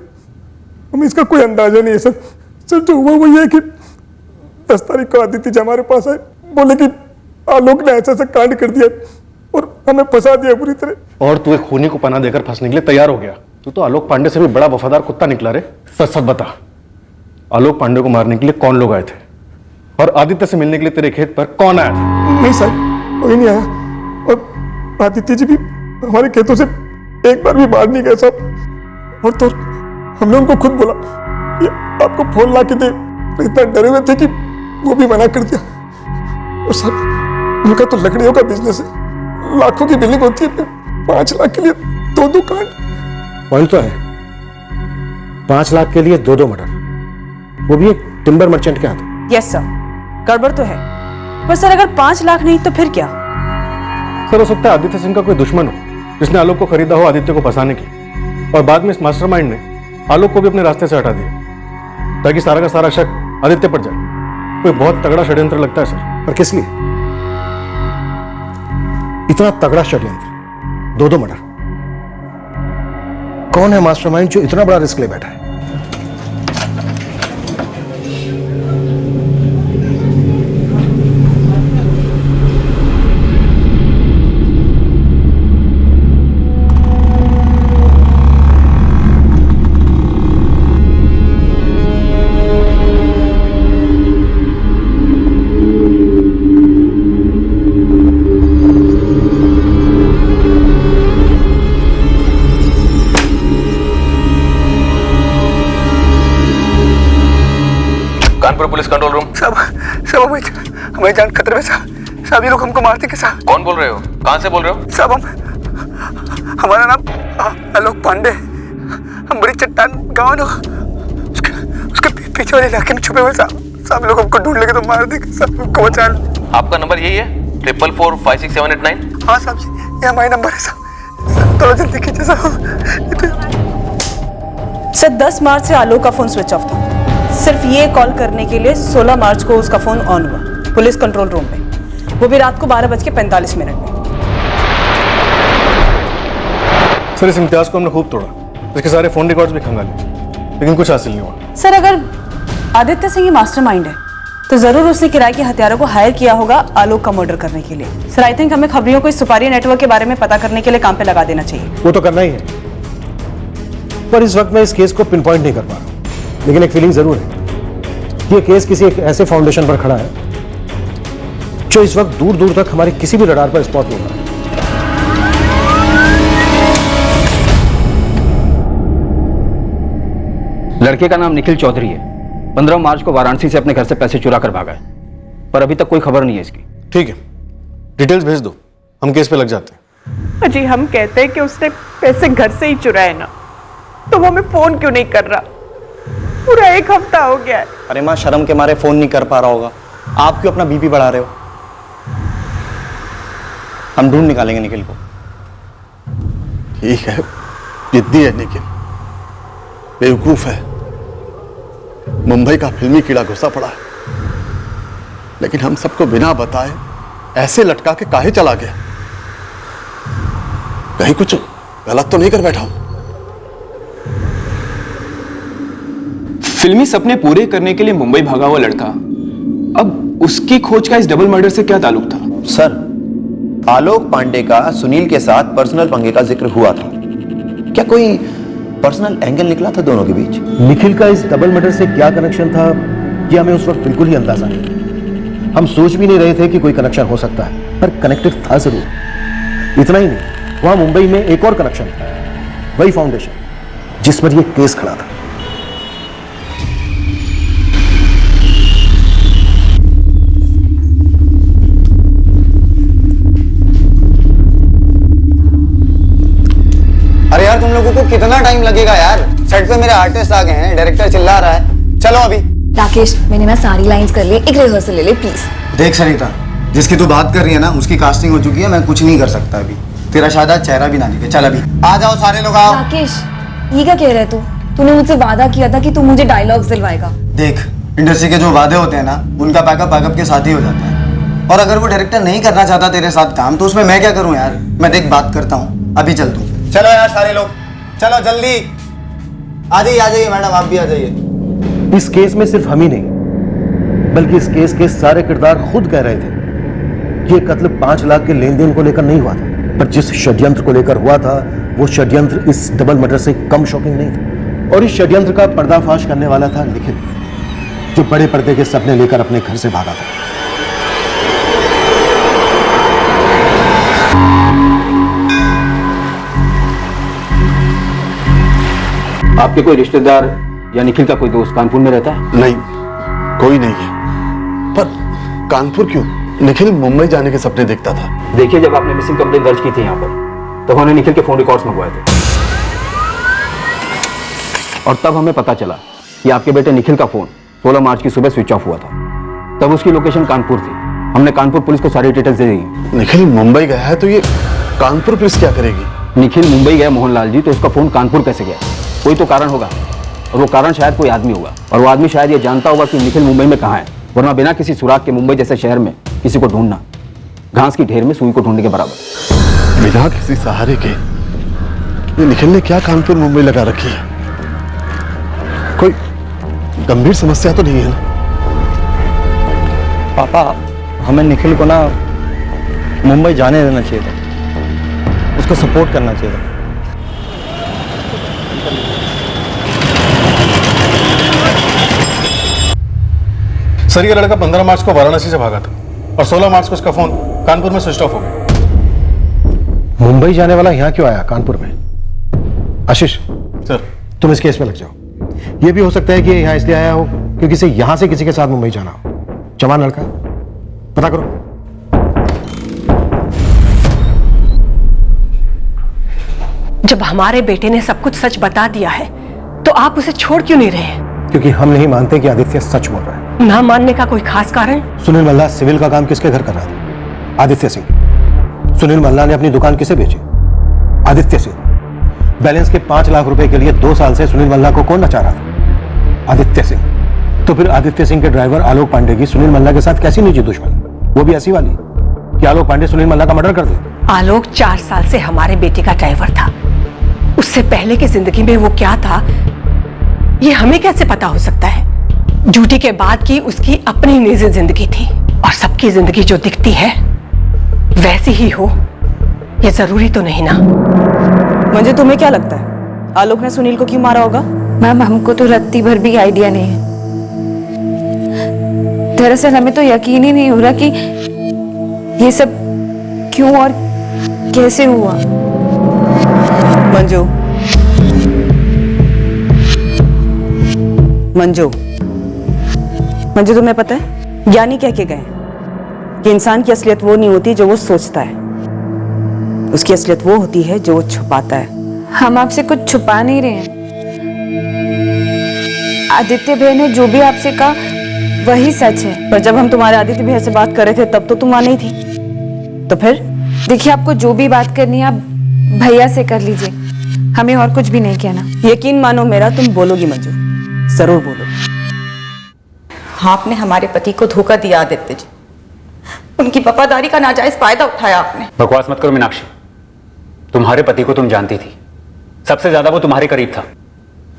हमें इसका कोई अंदाजा नहीं है सर। सर जो हुआ वो ये है कि 10 तारीख को आदित्य जी हमारे पास आए, बोले कि आलोक ने ऐसा कांड कर दिया और हमें फंसा दिया पूरी तरह। और तू एक खूनी को पनाह देकर फंसने के लिए तैयार हो गया। तू तो आलोक पांडे से भी बड़ा वफादार कुत्ता निकला रे। सच सच बता, आलोक पांडे को मारने के लिए कौन लोग आए थे और आदित्य से मिलने के लिए तेरे खेत पर कौन आया था? नहीं सर, कोई नहीं आया, और आदित्य जी भी हमारे खेतों से एक बार भी बाहर नहीं गए साहब। और तो हमने उनको खुद बोला कि आपको फोन ला के दे, तो इतना डरे हुए थे कि वो भी मना कर दिया। और सर उनका तो लकड़ियों का बिजनेस है, लाखों की बिलिंग होती है, 5 लाख के लिए 2 कांड। पॉइंट तो है, 5 लाख के लिए 2 मर्डर, वो भी एक टिम्बर मर्चेंट के हाथ। यस सर, गड़बड़ तो है, पर सर अगर 5 लाख नहीं तो फिर क्या? सर हो सकता है आदित्य सिंह का कोई दुश्मन हो जिसने आलोक को खरीदा हो आदित्य को फंसाने की, और बाद में इस मास्टरमाइंड ने आलोक को भी अपने रास्ते से हटा दिया ताकि सारा का सारा शक आदित्य पर जाए। कोई बहुत तगड़ा षड्यंत्र लगता है सर। पर किस लिए? इतना तगड़ा षड्यंत्र, 2 मर्डर। कौन है मास्टरमाइंड जो इतना बड़ा रिस्क ले बैठा है? Kanpur police control room. सब हमारी जान खतरे में साहब। ये लोग हमको मारते के साहब। कौन बोल रहे हो? कहां से बोल रहे हो? साहब हमारा नाम आलोक पांडे, हम बड़ी चट्टान गाँव ना उसके पीछे वाले इलाके में छुपे हुए साहब। लोग हमको ढूंढ लेंगे तो मार देंगे साहब, हमको बचा लो। आपका नंबर यही है 4445678 हाँ साहब जी, ये हमारा नंबर है साहब। थोड़ा जल्दी कीजिए साहब। सर 10 मार्च से आलोक का फोन स्विच ऑफ था। सिर्फ ये कॉल करने के लिए 16 मार्च को उसका फोन ऑन हुआ पुलिस कंट्रोल रूम पे, वो भी रात को 12:45 में। सर इस इम्तियाज को हमने खूब तोड़ा, इसके सारे फोन रिकॉर्ड्स भी खंगाले, लेकिन कुछ हासिल नहीं हुआ। सर अगर आदित्य सिंह ही मास्टरमाइंड है तो जरूर उसने किराए के हथियारों को हायर किया होगा आलोक का मर्डर करने के लिए। सर आई थिंक हमें खबरियों को इस सुपारी नेटवर्क के बारे में पता करने के लिए काम पे लगा देना चाहिए। वो तो करना ही है, पर इस वक्त मैं इस केस को पिन पॉइंट नहीं कर पा रहा हूं। लेकिन एक फीलिंग जरूर है कि ये केस किसी एक ऐसे फाउंडेशन पर खड़ा है जो इस वक्त दूर दूर तक हमारे किसी भी रडार पर स्पॉट नहीं हो रहा। लड़के का नाम निखिल चौधरी है। 15 मार्च को वाराणसी से अपने घर से पैसे चुरा कर भागा है, पर अभी तक कोई खबर नहीं है इसकी। ठीक है, डिटेल्स भेज दो, हम केस पे लग जाते हैं। अजी हम कहते हैं कि उसने पैसे घर से ही चुराए ना, तो वो हमें फोन क्यों नहीं कर रहा? पूरा 1 हफ्ता हो गया है। अरे माँ, शर्म के मारे फोन नहीं कर पा रहा होगा। आप क्यों अपना बीपी बढ़ा रहे हो? हम ढूंढ निकालेंगे निखिल को। ठीक है, जिद्दी है निखिल, बेवकूफ है, मुंबई का फिल्मी कीड़ा घुसा पड़ा है, लेकिन हम सबको बिना बताए ऐसे लटका के काहे चला गया? कहीं कुछ गलत तो नहीं कर बैठा हूं? फिल्मी सपने पूरे करने के लिए मुंबई भागा हुआ लड़का, अब उसकी खोज का इस डबल मर्डर से क्या ताल्लुक था? सर, आलोक पांडे का सुनील के साथ पर्सनल पंगे का जिक्र हुआ था। क्या कोई पर्सनल एंगल निकला था दोनों के बीच? निखिल का इस डबल मर्डर से क्या कनेक्शन था ये हमें उस वक्त बिल्कुल ही अंदाजा नहीं। हम सोच भी नहीं रहे थे कि कोई कनेक्शन हो सकता है, पर कनेक्टेड था जरूर। इतना ही नहीं, वहां मुंबई में एक और कनेक्शन था, वही फाउंडेशन जिस पर यह केस खड़ा था। अरे यार, तुम लोगों को कितना टाइम लगेगा यार? सेट पे मेरे आर्टिस्ट आ गए हैं, डायरेक्टर चिल्ला रहा है। चलो अभी। राकेश, मैंने मैं सारी लाइंस कर ली, एक रिहर्सल ले ले प्लीज। देख सरिता, जिसकी तू बात कर रही है ना, उसकी कास्टिंग हो चुकी है, मैं कुछ नहीं कर सकता अभी। तेरा शायद आज चेहरा भी ना दिखे। चल अभी आ जाओ, सारे लोग आओ। राकेश, ये क्या कह रहे तू? तूने मुझसे वादा किया था कि तू मुझे डायलॉग्स दिलवाएगा। देख, इंडस्ट्री के जो वादे होते हैं ना, उनका पैकअप के साथ ही हो जाता है। और अगर वो डायरेक्टर नहीं करना चाहता तेरे साथ काम, तो उसमें मैं क्या करूं यार? मैं देख बात करता हूँ, अभी चल तू। चलो यार सारे लोग, चलो जल्दी आ जाइए मैडम, आप भी आ जाइए। इस केस में सिर्फ हम ही नहीं, बल्कि इस केस के सारे किरदार खुद कह रहे थे कि ये कत्ल 5 लाख के लेन देन को लेकर नहीं हुआ था, पर जिस षड्यंत्र को लेकर हुआ था वो षड्यंत्र इस डबल मर्डर से कम शॉकिंग नहीं था। और इस षड्यंत्र का पर्दाफाश करने वाला था निखिल, जो बड़े पर्दे के सपने लेकर अपने घर से भागा था। आपके कोई रिश्तेदार या निखिल का कोई दोस्त कानपुर में रहता है? नहीं, कोई नहीं है। पर कानपुर क्यों? निखिल मुंबई जाने के सपने देखता था। देखिए, जब आपने मिसिंग कंप्लेंट दर्ज की थी यहाँ पर, तब हमने निखिल के फोन रिकॉर्ड्स मंगवाए थे, और तब हमें पता चला कि आपके बेटे निखिल का फोन 16 मार्च की सुबह स्विच ऑफ हुआ था। तब उसकी लोकेशन कानपुर थी, हमने कानपुर पुलिस को सारी डिटेल्स दे दी हैं। निखिल मुंबई गया है तो ये कानपुर पुलिस क्या करेगी? निखिल मुंबई गया मोहनलाल जी, तो उसका फोन कानपुर कैसे गया? कोई तो कारण होगा, और वो कारण शायद कोई आदमी होगा, और वो आदमी शायद ये जानता होगा कि निखिल मुंबई में कहाँ है, वरना बिना किसी सुराग के मुंबई जैसे शहर में किसी को ढूंढना घास की ढेर में सुई को ढूंढने के बराबर। बिना किसी सहारे के ये निखिल ने क्या कानपुर मुंबई लगा रखी है? कोई गंभीर समस्या तो नहीं है ना? पापा, हमें निखिल को ना मुंबई जाने देना चाहिए था, उसको सपोर्ट करना चाहिए था। सर ये लड़का 15 मार्च को वाराणसी से भागा था और 16 मार्च को उसका फोन कानपुर में स्विच ऑफ हो गया। मुंबई जाने वाला यहाँ क्यों आया कानपुर में? आशीष सर, तुम इस केस में लग जाओ। ये भी हो सकता है कि ये यहाँ इसलिए आया हो क्योंकि इसे यहाँ से किसी के साथ मुंबई जाना हो। जवान लड़का, पता करो। जब हमारे बेटे ने सब कुछ सच बता दिया है तो आप उसे छोड़ क्यों नहीं रहे हैं? क्योंकि हम नहीं मानते कि आदित्य सच बोल रहा है। ना मानने का कोई खास कारण? सुनील मल्ला सिविल का काम किसके घर कर रहा था? आदित्य सिंह। सुनील मल्ला ने अपनी दुकान किसे बेची? आदित्य सिंह। बैलेंस के 5 लाख रुपए के लिए 2 साल से सुनील मल्ला को कौन नचा रहा था? आदित्य सिंह। तो फिर आदित्य सिंह के ड्राइवर आलोक पांडे की सुनील मल्ला के साथ कैसी निजी दुश्मनी? वो भी ऐसी वाली कि आलोक पांडे सुनील मल्ला का मर्डर कर दे। आलोक 4 साल से हमारे बेटे का ड्राइवर था। उससे पहले की जिंदगी में वो क्या था ये हमें कैसे पता हो सकता है? ड्यूटी के बाद की उसकी अपनी निजी जिंदगी थी, और सबकी जिंदगी जो दिखती है वैसी ही हो ये जरूरी तो नहीं ना। मंजू, तुम्हें क्या लगता है आलोक ने सुनील को क्यों मारा होगा? मैम, हमको तो रत्ती भर भी आइडिया नहीं है। दरअसल हमें तो यकीन ही नहीं हो रहा कि ये सब क्यों और कैसे हुआ। मंजू, मंजू, मंजू, तुम्हें पता है ज्ञानी कह के गए कि इंसान की असलियत वो नहीं होती जो वो सोचता है, उसकी असलियत वो होती है जो वो छुपाता है। हम आपसे कुछ छुपा नहीं रहे हैं। आदित्य भैया ने जो भी आपसे कहा वही सच है। पर जब हम तुम्हारे आदित्य भैया से बात कर रहे थे तब तो तुम वहां नहीं थी। तो फिर देखिए, आपको जो भी बात करनी है आप भैया से कर लीजिए, हमें और कुछ भी नहीं कहना। यकीन मानो मेरा, तुम बोलोगी मंजू, जरूर बोलोगी। आपने हमारे पति को धोखा दिया आदित्य जी, उनकी वफादारी का नाजायज फायदा उठाया आपने। बकवास मत करो मीनाक्षी, तुम्हारे पति को तुम जानती थी, सबसे ज्यादा वो तुम्हारे करीब था।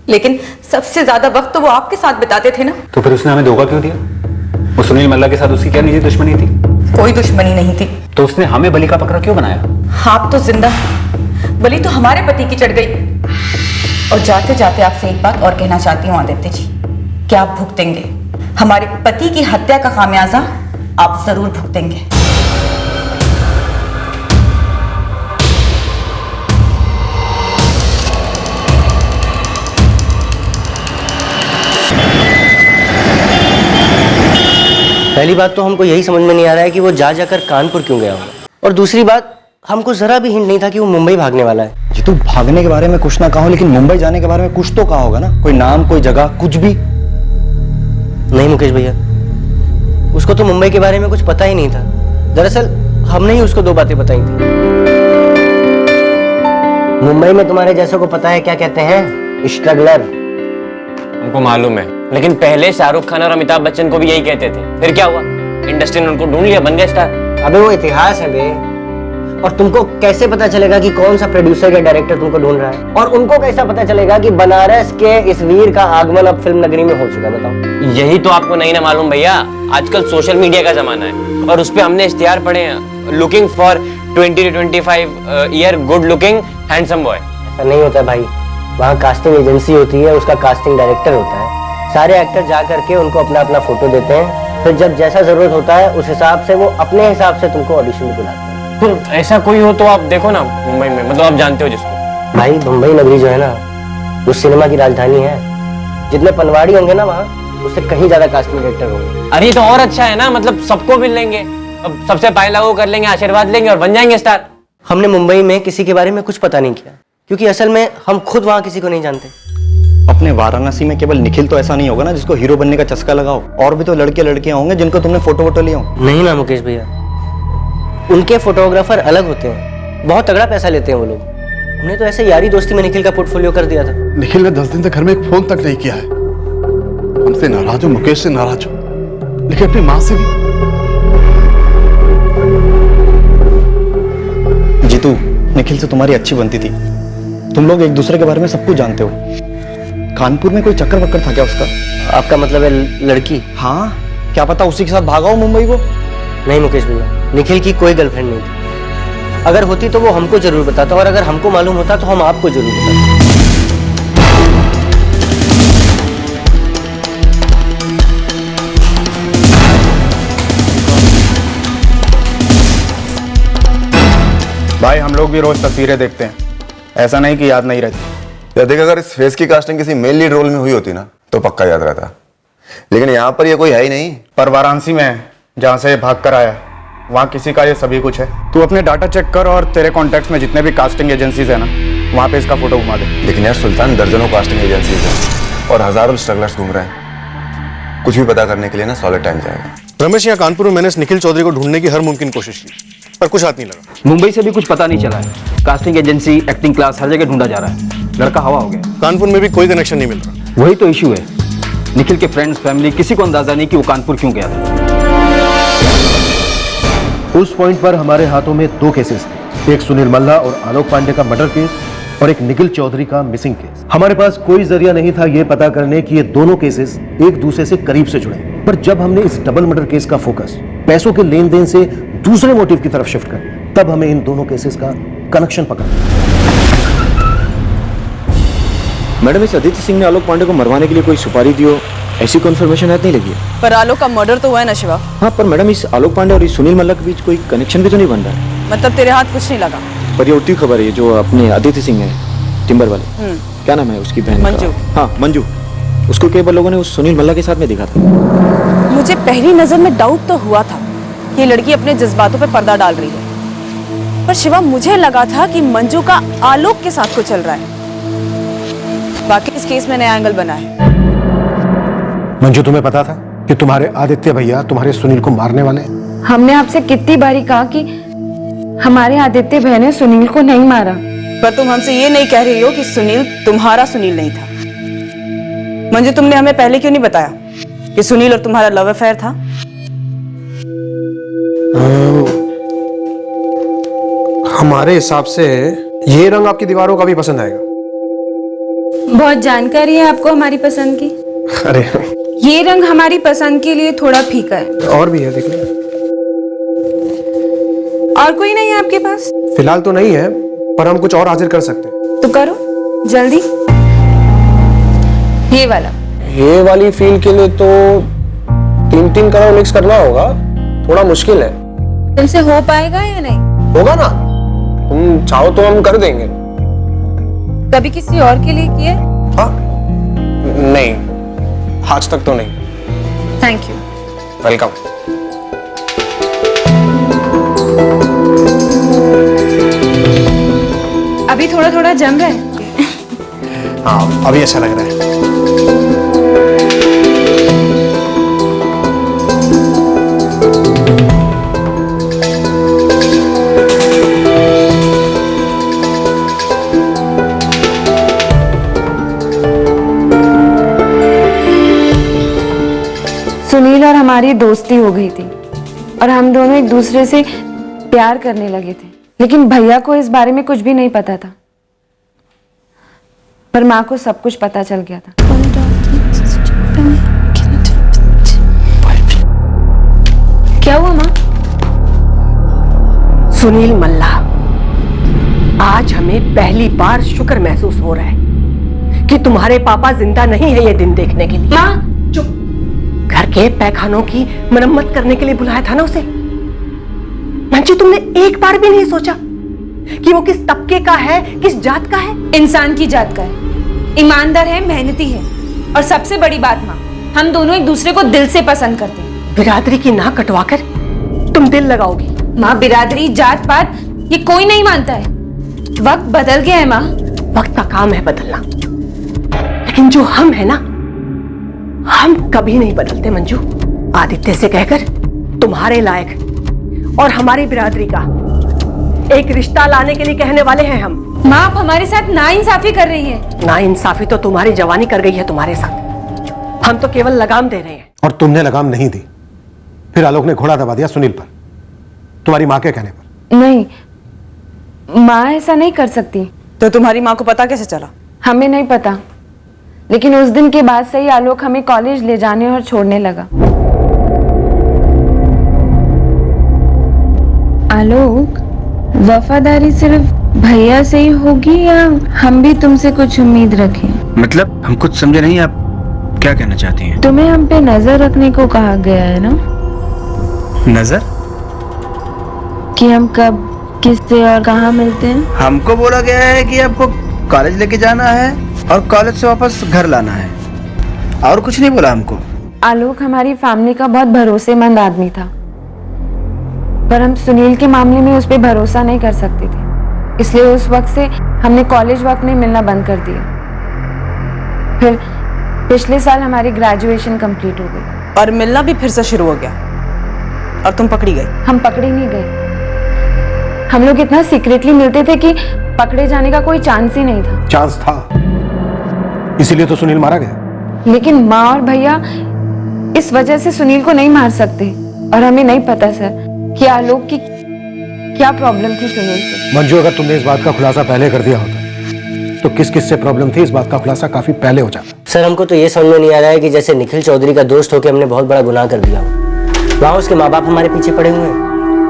लेकिन सबसे ज्यादा वक्त तो वो आपके साथ बिताते थे ना। तो फिर उसने हमें धोखा क्यों दिया? वो सुनील मल्ला के साथ उसकी क्या निजी दुश्मनी थी? कोई दुश्मनी नहीं थी। तो उसने हमें बलि का बकरा क्यों बनाया? आप तो जिंदा, बलि तो हमारे पति की चढ़ गई। और जाते जाते आपसे एक बात और कहना चाहती हूँ आदित्य जी, क्या आप भुगतेंगे हमारे पति की हत्या का खामियाजा? आप जरूर भुगतेंगे। पहली बात तो हमको यही समझ में नहीं आ रहा है कि वो जाकर कानपुर क्यों गया होगा, और दूसरी बात हमको जरा भी हिंट नहीं था कि वो मुंबई भागने वाला है। जी, तू भागने के बारे में कुछ ना कहा हो, लेकिन मुंबई जाने के बारे में कुछ तो कहा होगा ना, कोई नाम, कोई जगह, कुछ भी? नहीं मुकेश भैया, उसको तो मुंबई के बारे में कुछ पता ही नहीं था। दरअसल हमने ही उसको 2 बातें बताई थी। मुंबई में तुम्हारे जैसों को पता है क्या कहते हैं? स्ट्रगलर। हमको मालूम है, लेकिन पहले शाहरुख खान और अमिताभ बच्चन को भी यही कहते थे। फिर क्या हुआ? इंडस्ट्री ने उनको ढूंढ लिया, बन गए स्टार। अबे वो इतिहास है बे, और तुमको कैसे पता चलेगा कि कौन सा प्रोड्यूसर या डायरेक्टर तुमको ढूंढ रहा है? और उनको कैसा पता चलेगा कि बनारस के इस वीर का आगमन अब फिल्म नगरी में हो चुका? बताओ। यही तो आपको नहीं ना मालूम भैया, आजकल सोशल मीडिया का जमाना है और उस पे हमने इश्तिहार पढ़े हैं, looking for 20 to 25 year good looking handsome boy. ऐसा नहीं होता भाई, वहाँ कास्टिंग एजेंसी होती है, उसका कास्टिंग डायरेक्टर होता है। सारे एक्टर जा करके उनको अपना अपना फोटो देते हैं, फिर जब जैसा जरूरत होता है उस हिसाब से वो अपने हिसाब से तुमको ऑडिशन में बुलाते हैं। तो ऐसा कोई हो तो आप देखो ना मुंबई में, मतलब आप जानते हो जिसको। भाई मुंबई नगरी जो है ना, वो सिनेमा की राजधानी है। जितने पनवाड़ी होंगे ना वहाँ, उससे कहीं ज्यादा कास्टिंग डायरेक्टर होंगे। अरे तो और अच्छा है ना, मतलब सबको मिल लेंगे, अब सबसे पाए लागू कर लेंगे, आशीर्वाद लेंगे और बन जाएंगे स्टार। हमने मुंबई में किसी के बारे में कुछ पता नहीं किया, क्योंकि असल में हम खुद वहाँ किसी को नहीं जानते। अपने वाराणसी में केवल निखिल तो ऐसा नहीं होगा ना जिसको हीरो बनने का चस्का लगाओ, और भी तो लड़के लड़कियां होंगे जिनको तुमने फोटो वोटो लिया हो। नहीं ना मुकेश भैया, उनके फोटोग्राफर अलग होते हैं, बहुत तगड़ा पैसा लेते हैं वो लोग। हमने तो ऐसे यारी दोस्ती में निखिल का पोर्टफोलियो कर दिया था। निखिल ने 10 दिन तक घर में एक फोन तक नहीं किया है। हमसे नाराज हो, मुकेश से नाराज हो, लेकिन अपनी माँ से भी। जीतू, निखिल से तुम्हारी अच्छी बनती थी, तुम लोग एक दूसरे के बारे में सब कुछ जानते हो। कानपुर में कोई चक्कर वक्कर था क्या उसका? आपका मतलब है लड़की? हाँ, क्या पता उसी के साथ भागा हो मुंबई को। नहीं मुकेश भैया, निखिल की कोई गर्लफ्रेंड नहीं थी। अगर होती तो वो हमको जरूर बताता, और अगर हमको मालूम होता तो हम आपको जरूर बताते। भाई हम लोग भी रोज तस्वीरें देखते हैं, ऐसा नहीं कि याद नहीं रहती। या देख, अगर इस फेस की कास्टिंग किसी मेल लीड रोल में हुई होती ना तो पक्का याद रहता, लेकिन यहाँ पर ये कोई है ही नहीं। पर वाराणसी में है, जहाँ से भाग कर आया, वहाँ किसी का ये सभी कुछ है। तू अपने डाटा चेक कर और तेरे कॉन्टैक्ट्स में जितने भी कास्टिंग एजेंसीज है ना, वहाँ पे इसका फोटो घुमा दे। लेकिन यार सुल्तान, दर्जनों कास्टिंग एजेंसीज हैं और हजारों स्ट्रगलर्स घूम रहे हैं। कुछ भी पता करने के लिए ना सॉलिड टाइम जाएगा। रमेश, यहाँ कानपुर में मैंने इस निखिल चौधरी को ढूंढने की हर मुमकिन कोशिश की, पर कुछ हाथ नहीं लगा। मुंबई से भी कुछ पता नहीं चला है। कास्टिंग एजेंसी, एक्टिंग क्लास, हर जगह ढूंढा जा रहा है। लड़का हवा हो गया। कानपुर में भी कोई कनेक्शन नहीं मिल रहा। वही तो इशू है। निखिल के फ्रेंड्स, फैमिली, किसी को अंदाजा नहीं कि वो कानपुर क्यों गया था। उस पॉइंट पर हमारे हाथों में 2 केसेस थे, एक सुनील मल्ला और आलोक पांडे का मर्डर केस, और एक निखिल चौधरी का मिसिंग केस। हमारे पास कोई जरिया नहीं था ये पता करने कि ये दोनों केसेस एक दूसरे से करीब से जुड़े, पर जब हमने इस डबल मर्डर केस का फोकस पैसों के लेन देन से दूसरे मोटिव की तरफ शिफ्ट कर दिया, तब हमें इन दोनों केसेस का कनेक्शन पकड़ा। मैडम, इस आदित्य सिंह ने आलोक पांडे को मरवाने के लिए कोई सुपारी दी हो, ऐसी कन्फर्मेशन नहीं लगी है। पर आलोक का मर्डर तो हुआ है ना शिवा? हाँ, पर मैडम इस आलोक पांडे और इस सुनील मल्ला के बीच कोई कनेक्शन भी तो नहीं बन रहा है। मतलब तेरे हाथ कुछ नहीं लगा? पर ये उल्टी खबर है, जो अपने आदित्य सिंह है टिम्बर वाले, क्या नाम है उसकी बहन? मंजू। हाँ, मंजू। उसको कई बार लोगों ने उस सुनील मल्ला के साथ में देखा था। मुझे पहली नजर में डाउट तो हुआ था कि ये लड़की अपने जज्बातों पे पर्दा डाल रही है, पर शिवा मुझे लगा था कि मंजू का आलोक के साथ कुछ चल रहा है। बाकी इस केस में नया एंगल बना है। मंजू, तुम्हें पता था कि तुम्हारे आदित्य भैया तुम्हारे सुनील को मारने वाले हैं? हमने आपसे कितनी बारी कहा कि हमारे आदित्य भैया ने सुनील को नहीं मारा। पर तुम हमसे ये नहीं कह रही हो कि सुनील तुम्हारा सुनील नहीं था। मंजू, तुमने हमें पहले क्यों नहीं बताया कि सुनील और तुम्हारा लव अफेयर था? हमारे हिसाब से ये रंग आपकी दीवारों का भी पसंद आएगा। बहुत जानकारी है आपको हमारी पसंद की। अरे ये रंग हमारी पसंद के लिए थोड़ा फीका है। और भी है, देख लो। और कोई नहीं है आपके पास? फिलहाल तो नहीं है, पर हम कुछ और हाजिर कर सकते हैं। तो करो जल्दी। ये वाला। ये वाली फील के लिए तो 3 कलर मिक्स करना होगा, थोड़ा मुश्किल है। तुमसे हो पाएगा या नहीं? होगा ना, तुम चाहो तो हम कर देंगे। कभी किसी और के लिए किए? हाँ, नहीं, आज तक तो नहीं। Thank you. वेलकम। अभी थोड़ा थोड़ा जम रहा है। हाँ, अभी अच्छा लग रहा है। सुनील और हमारी दोस्ती हो गई थी और हम दोनों एक दूसरे से प्यार करने लगे थे, लेकिन भैया को इस बारे में कुछ भी नहीं पता था, पर माँ को सब कुछ पता चल गया था। क्या हुआ माँ? सुनील मल्ला, आज हमें पहली बार शुक्र महसूस हो रहा है कि तुम्हारे पापा जिंदा नहीं है ये दिन देखने के लिए। माँ चुप। घर के पैखानों की मरम्मत करने के लिए बुलाया था ना उसे। मंजू, तुमने एक बार भी नहीं सोचा कि वो किस तबके का है, किस जात का है? इंसान की जात का है, ईमानदार है, मेहनती है, और सबसे बड़ी बात माँ, हम दोनों एक दूसरे को दिल से पसंद करते हैं। बिरादरी की नाक कटवाकर तुम दिल लगाओगी? माँ, बिरादरी, जात पात ये कोई नहीं मानता है। वक्त बदल गया है माँ। वक्त का काम है बदलना, लेकिन जो हम है ना, हम कभी नहीं बदलते मंजू। आदित्य से कहकर तुम्हारे लायक और हमारी बिरादरी का एक रिश्ता लाने के लिए कहने वाले हैं हम। माँ, आप हमारे साथ नाइंसाफी कर रही हैं। नाइंसाफी तो तुम्हारी जवानी कर गई है तुम्हारे साथ। हम तो केवल लगाम दे रहे हैं। और तुमने लगाम नहीं दी, फिर आलोक ने घोड़ा दबा दिया सुनील पर, तुम्हारी माँ के कहने पर। नहीं, माँ ऐसा नहीं कर सकती। तो तुम्हारी माँ को पता कैसे चला? हमें नहीं पता, लेकिन उस दिन के बाद से ही आलोक हमें कॉलेज ले जाने और छोड़ने लगा। आलोक, वफादारी सिर्फ भैया से ही होगी या हम भी तुमसे कुछ उम्मीद रखें? मतलब हम कुछ समझे नहीं, आप क्या कहना चाहती हैं? तुम्हें हम पे नजर रखने को कहा गया है ना, नजर? कि हम कब, किससे और कहाँ मिलते हैं। हमको बोला गया है कि आपको कॉलेज लेके जाना है और कॉलेज से वापस घर लाना है, और कुछ नहीं बोला हमको। आलोक हमारी फैमिली का बहुत भरोसेमंद आदमी था, पर हम सुनील के मामले में उस पर भरोसा नहीं कर सकते थे, इसलिए उस वक्त से हमने कॉलेज वक्त में मिलना बंद कर दिया। फिर पिछले साल हमारी ग्रेजुएशन कंप्लीट हो गई और मिलना भी फिर से शुरू हो गया, और तुम पकड़ी गई। हम पकड़ी नहीं गए, हम लोग इतना सीक्रेटली मिलते थे कि पकड़े जाने का कोई चांस ही नहीं था। चांस था, इसीलिए तो सुनील मारा गया। लेकिन माँ और भैया इस वजह से सुनील को नहीं मार सकते, और हमें नहीं पता सर कि आलोक की क्या प्रॉब्लम थी सुनील से। मंजू, अगर तुमने इस बात का खुलासा पहले कर दिया होता तो किस किस से प्रॉब्लम थी, इस बात का खुलासा काफी पहले हो जाता। सर, हमको तो ये समझ में नहीं आ रहा है कि जैसे निखिल चौधरी का दोस्त होकर हमने बहुत बड़ा गुनाह कर दिया, वहाँ उसके माँ बाप हमारे पीछे पड़े हुए हैं,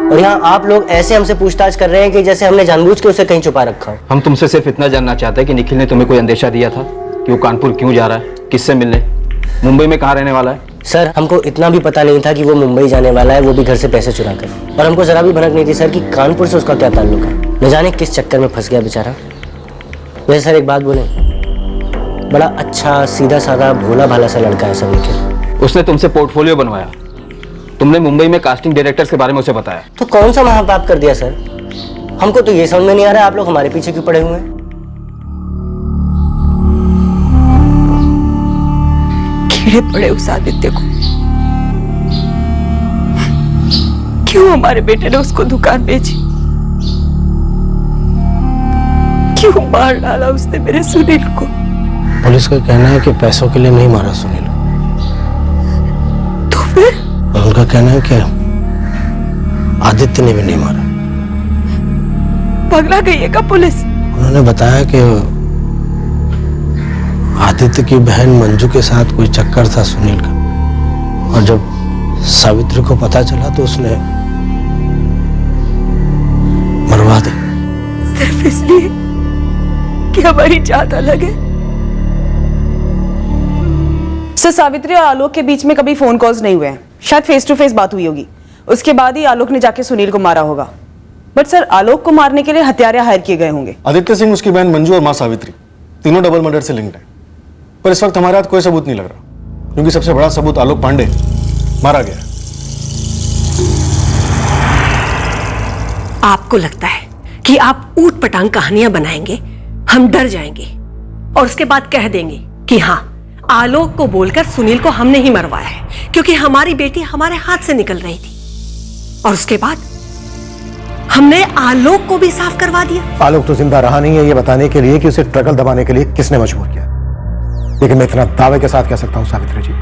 और यहाँ आप लोग ऐसे हमसे पूछताछ कर रहे हैं कि जैसे हमने जानबूझ के उसे कहीं छुपा रखा हो। हम तुमसे सिर्फ इतना जानना चाहते हैं कि निखिल ने तुम्हें कोई अंदेशा दिया था कि वो कानपुर क्यों जा रहा है, किससे मिलने, मुंबई में कहाँ रहने वाला है? सर, हमको इतना भी पता नहीं था कि वो मुंबई जाने वाला है, वो भी घर से पैसे चुरा कर, और हमको जरा भी भनक नहीं थी सर कि कानपुर से उसका क्या ताल्लुक है। न जाने किस चक्कर में फंस गया बेचारा। वैसे सर एक बात बोले, बड़ा अच्छा सीधा साधा भोला भाला सा लड़का है सर निखिल। उसने तुमसे पोर्टफोलियो बनवाया, तुमने मुंबई में कास्टिंग डायरेक्टर्स के बारे में उसे बताया। तो कौन सा महापाप कर दिया सर? हमको तो ये समझ में नहीं आ रहा आप लोग हमारे पीछे क्यों पड़े हुए हैं। कीड़े पड़े उस आदित्य को, क्यों हमारे बेटे ने उसको दुकान बेची, क्यों मार डाला उसने मेरे सुनील को? पुलिस का कहना है कि पैसों के लिए नहीं मारा सुनील, तो फिर? और उनका कहना है कि आदित्य ने भी नहीं मारा। पगला गई है क्या पुलिस? उन्होंने बताया कि आदित्य की बहन मंजू के साथ कोई चक्कर था सुनील का, और जब सावित्री को पता चला तो उसने मरवा दी। सिर्फ इसलिए कि हमारी जात अलग है। सर, सावित्री और आलोक के बीच में कभी फोन कॉल्स नहीं हुए हैं, शायद फेस टू फेस बात हुई होगी, उसके बाद ही आलोक ने जाके सुनील को मारा होगा। बट सर, आलोक को मारने के लिए हत्यारे हायर किए गए होंगे। आदित्य सिंह, उसकी बहन मंजू और मां सावित्री तीनों डबल मर्डर से लिंक्ड है, पर इस वक्त हमारे हाथ कोई सबूत नहीं लग रहा, क्योंकि सबसे बड़ा सबूत आलोक पांडे मारा गया। आपको लगता है कि आप ऊट पटांग कहानियां बनाएंगे, हम डर जाएंगे और उसके बाद कह देंगे कि हाँ, आलोक को बोलकर सुनील को हमने ही मरवाया है, क्योंकि हमारी बेटी हमारे हाथ से निकल रही थी, और उसके बाद हमने आलोक को भी साफ करवा दिया। आलोक तो जिंदा रहा नहीं है ये बताने के लिए कि उसे ट्रगल दबाने के लिए किसने मजबूर किया, लेकिन मैं इतना दावे के साथ कह सकता हूं सावित्री जी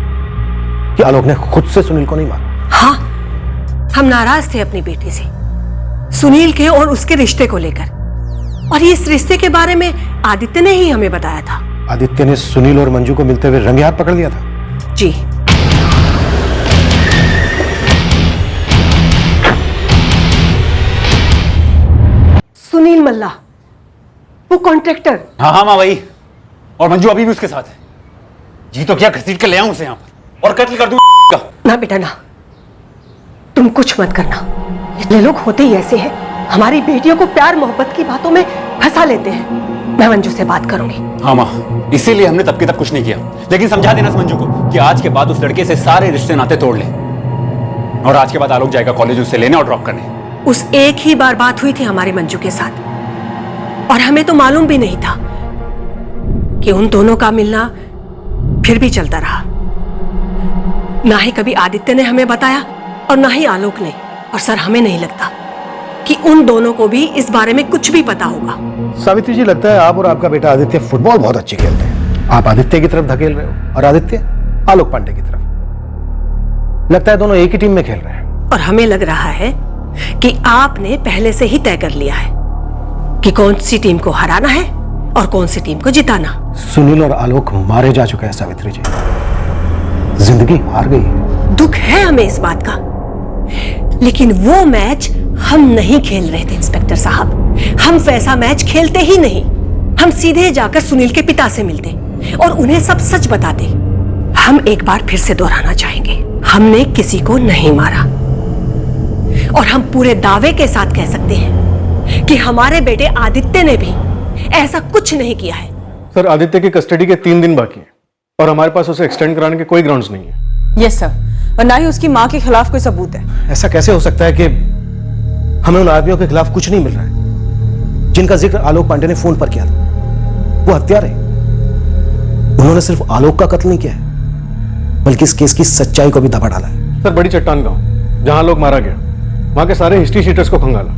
कि आलोक ने खुद से सुनील को नहीं मारा। हाँ, हम नाराज थे अपनी बेटी से, सुनील के और उसके रिश्ते को लेकर, और इस रिश्ते के बारे में आदित्य ने ही हमें बताया था। आदित्य ने सुनील और मंजू को मिलते हुए रंगे हाथ पकड़ लिया था। जी, सुनील मल्ला, वो कॉन्ट्रैक्टर। हाँ हाँ माँ वही, और मंजू अभी भी उसके साथ है। जी तो क्या घसीट कर ले आऊं उसे यहाँ पर और कत्ल कर दूं का। ना बेटा ना, तुम कुछ मत करना, इतने लोग होते ही ऐसे हैं, हमारी बेटियों को प्यार मोहब्बत की बातों में फंसा लेते हैं। मैं मंजू से बात करूंगी। हाँ माँ, इसीलिए हमने तब के तब कुछ नहीं किया, लेकिन समझा देना मंजू को कि आज के बाद उस लड़के से सारे रिश्ते नाते तोड़ ले, और आज के बाद आलोक जाएगा कॉलेज उससे लेने और ड्रॉप करने। उस एक ही बार बात हुई थी हमारे मंजू के साथ, और हमें तो मालूम भी नहीं था कि उन दोनों का मिलना फिर भी चलता रहा। ना ही कभी आदित्य ने हमें बताया और ना ही आलोक ने। और सर, हमें नहीं लगता कि उन दोनों को भी इस बारे में कुछ भी पता होगा। सावित्री जी, लगता है आप और आपका बेटा आदित्य फुटबॉल बहुत अच्छी खेलते हैं। आप आदित्य की तरफ धकेल रहे हो और आदित्य आलोक पांडे की तरफ। लगता है दोनों एक ही टीम में खेल रहे हैं। और हमें लग रहा है कि आपने पहले से ही तय कर लिया है कि कौन सी टीम को हराना है और कौन सी टीम को जिताना। सुनील और आलोक मारे जा चुके हैं सावित्री जी, जिंदगी हार गई। दुख है हमें इस बात का, लेकिन वो मैच हम नहीं खेल रहे थे इंस्पेक्टर साहब। हम वैसा मैच खेलते ही नहीं। हम सीधे जाकर सुनील के पिता से मिलते और उन्हें सब सच बताते। हम एक बार फिर से दोहराना चाहेंगे, हमने किसी को नहीं मारा और हम पूरे दावे के साथ कह सकते हैं कि हमारे बेटे आदित्य ने भी ऐसा कुछ नहीं किया है। सर, आदित्य की कस्टडी के 3 दिन बाकी हैं और हमारे पास उसे एक्सटेंड कराने के कोई ग्राउंड्स नहीं है। यस सर, और ना ही उसकी माँ के खिलाफ कोई सबूत है। ऐसा कैसे हो सकता है कि हमें उन आदमियों के खिलाफ कुछ नहीं मिल रहा है जिनका जिक्र आलोक पांडे ने फोन पर किया था? वो हत्यारे, उन्होंने सिर्फ आलोक का कत्ल नहीं किया है, बल्कि इस केस की सच्चाई को भी दबा डाला है। सर, बड़ी चट्टान गांव जहां लोग मारा गया, वहां के सारे हिस्ट्री शीटर्स को खंगाला,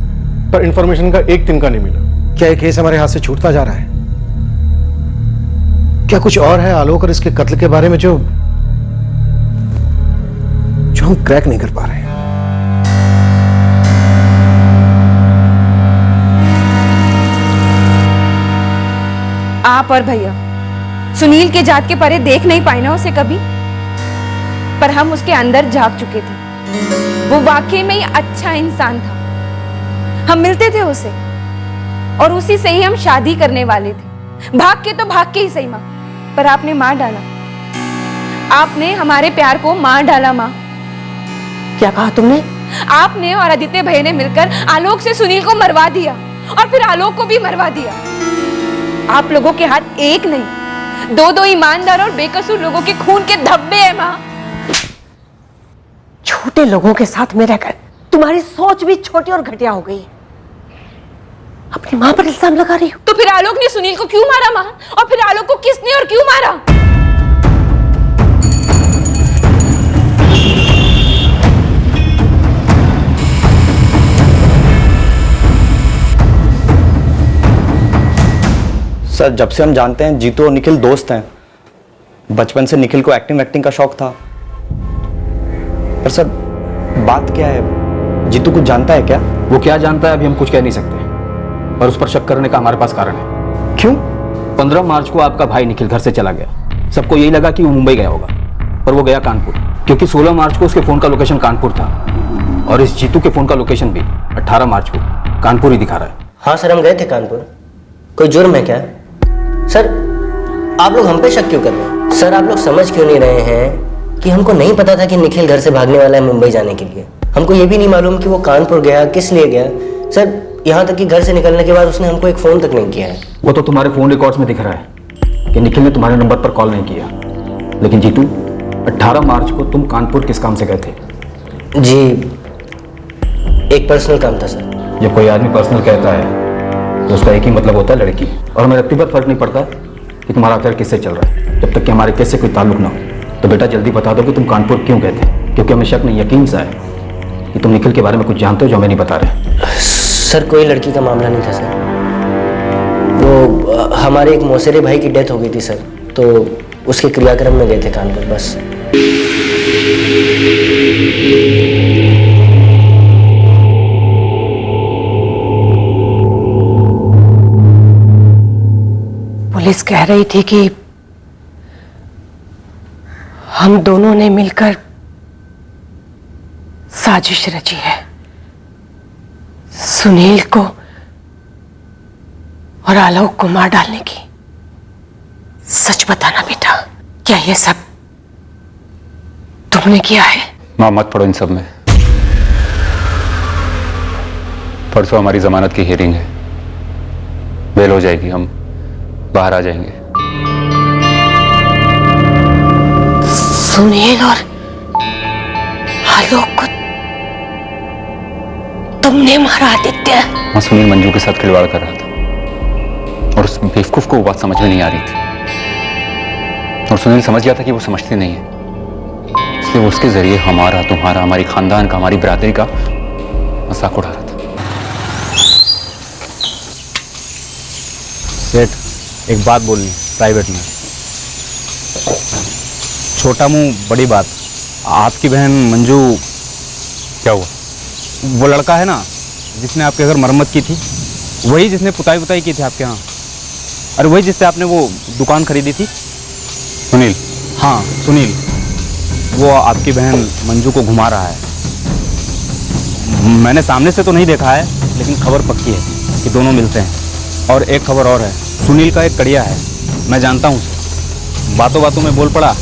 पर इंफॉर्मेशन का एक तिनका नहीं मिला। क्या ये केस हमारे हाथ से छूटता जा रहा है? क्या कुछ और है आलोक और इसके कत्ल के बारे में जो हम क्रैक नहीं कर पा रहे हैं? आप और भैया सुनील के जात के परे देख नहीं पाए ना उसे कभी, पर हम उसके अंदर झांक चुके थे। वो वाकई में ही अच्छा इंसान था। हम मिलते थे उसे और उसी से ही हम शादी करने वाले थे। भाग के ही सही माँ, पर आपने मार डाला। आपने हमारे प्यार को मार डाला माँ। क्या कहा तुमने? आपने और आदित्य भैया ने मिलकर आलोक से सुनील को मरवा दिया और फिर आलोक को भी मरवा दिया। आप लोगों के हाथ एक नहीं, दो ईमानदार और बेकसूर लोगों के खून के धब्बे हैं माँ। छोटे लोगों के साथ में रहकर तुम्हारी सोच भी छोटी और घटिया हो गई है। अपनी माँ पर इल्जाम लगा रही हो। तो फिर आलोक ने सुनील को क्यों मारा माँ? और फिर आलोक को किसने और क्यों मारा? सर, जब से हम जानते हैं जीतू और निखिल दोस्त हैं। बचपन से निखिल को एक्टिंग का शौक था। पर सर, बात क्या है? जीतू कुछ जानता है क्या? वो क्या जानता है अभी हम कुछ कह नहीं सकते, पर उस पर शक करने का हमारे पास कारण है। क्यों? 15 मार्च को आपका भाई निखिल घर से चला गया। सबको यही लगा कि वो मुंबई गया होगा, पर वो गया कानपुर, क्योंकि 16 मार्च को उसके फोन का लोकेशन कानपुर था और इस जीतू के फोन का लोकेशन भी 18 मार्च को कानपुर ही दिखा रहा है। हाँ सर, हम गए थे कानपुर। कोई जुर्म है क्या? सर, आप लोग हम पे शक क्यों कर रहे हैं? सर, आप लोग समझ क्यों नहीं रहे हैं कि हमको नहीं पता था कि निखिल घर से भागने वाला है मुंबई जाने के लिए। हमको ये भी नहीं मालूम कि वो कानपुर गया, किस लिए गया। सर, यहाँ तक कि घर से निकलने के बाद उसने हमको एक फोन तक नहीं किया है। वो तो तुम्हारे फोन रिकॉर्ड्स में दिख रहा है कि निखिल ने तुम्हारे नंबर पर कॉल नहीं किया। लेकिन जीतू, 18 मार्च को तुम कानपुर किस काम से गए थे? जी, एक पर्सनल काम था सर। जब कोई आदमी पर्सनल कहता है तो उसका एक ही मतलब होता है, लड़की। और हमें रत्ती पर फर्क नहीं पड़ता कि तुम्हारा अफेयर किससे चल रहा है, जब तक कि हमारे केस से कोई ताल्लुक ना हो। तो बेटा जल्दी बता दो कि तुम कानपुर क्यों गए थे, क्योंकि हमें शक नहीं, यकीन सा है कि तुम निखिल के बारे में कुछ जानते हो जो हमें नहीं बता रहे। सर, कोई लड़की का मामला नहीं था सर। वो हमारे एक मौसेरे भाई की डेथ हो गई थी सर, तो उसके क्रियाक्रम में गए थे कानपुर, बस। पुलिस कह रही थी कि हम दोनों ने मिलकर साजिश रची है सुनील को और आलोक को मार डालने की। सच बताना बेटा, क्या ये सब तुमने किया है? मां, मत पड़ो इन सब में। परसों हमारी जमानत की हियरिंग है, बेल हो जाएगी, हम बाहर आ जाएंगे। सुनील और आलोक को तुमने मारा आदित्य? हाँ, सुनील मंजू के साथ खिलवाड़ कर रहा था और उस बेवकूफ को वो बात समझ में नहीं आ रही थी और सुनील समझ गया था कि वो समझती नहीं है, इसलिए वो उसके जरिए हमारा, तुम्हारा, हमारी खानदान का, हमारी बरादरी का मजाक उड़ा रहा था। सेठ, एक बात बोलनी प्राइवेट में। छोटा मुंह बड़ी बात। आपकी बहन मंजू, क्या हुआ? वो लड़का है ना जिसने आपके घर मरम्मत की थी, वही जिसने पुताई की थी आपके यहाँ। अरे वही जिससे आपने वो दुकान खरीदी थी। सुनील? हाँ सुनील, वो आपकी बहन मंजू को घुमा रहा है। मैंने सामने से तो नहीं देखा है, लेकिन खबर पक्की है कि दोनों मिलते हैं। और एक खबर और है, सुनील का एक कड़िया है, मैं जानता हूँ उसे। बातों बातों में बोल पड़ा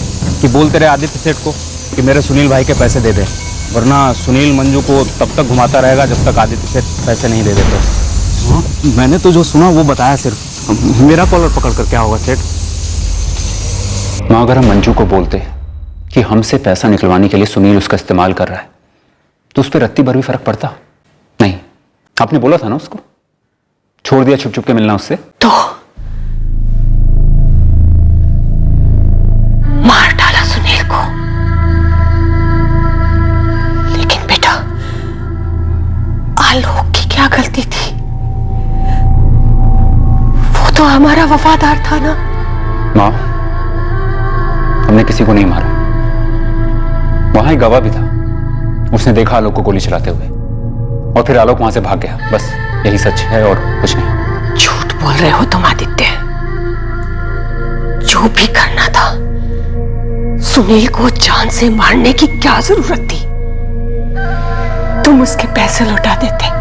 कि बोल तेरे आदित्य सेठ को कि मेरे सुनील भाई के पैसे दे दे, वरना सुनील मंजू को तब तक घुमाता रहेगा जब तक आदित्य सेठ पैसे नहीं दे देते। हाँ, मैंने तो जो सुना वो बताया सिर्फ। मेरा कॉलर पकड़ कर क्या होगा सेठ? माँ, अगर हम मंजू को बोलते कि हमसे पैसा निकलवाने के लिए सुनील उसका इस्तेमाल कर रहा है, तो उस पर रत्ती भर भी फर्क पड़ता? नहीं, आपने बोला था ना उसको, छोड़ दिया छुप छुप के मिलना उससे। तो मार डाला सुनील को। लेकिन बेटा, आलोक की क्या गलती थी? वो तो हमारा वफादार था ना। माँ, हमने किसी को नहीं मारा। वहां एक गवाह भी था, उसने देखा आलोक को गोली चलाते हुए, और फिर आलोक वहां से भाग गया। बस यही सच है और कुछ नहीं। झूठ बोल रहे हो तुम आदित्य। जो भी करना था, सुनील को जान से मारने की क्या जरूरत थी? तुम उसके पैसे लौटा देते,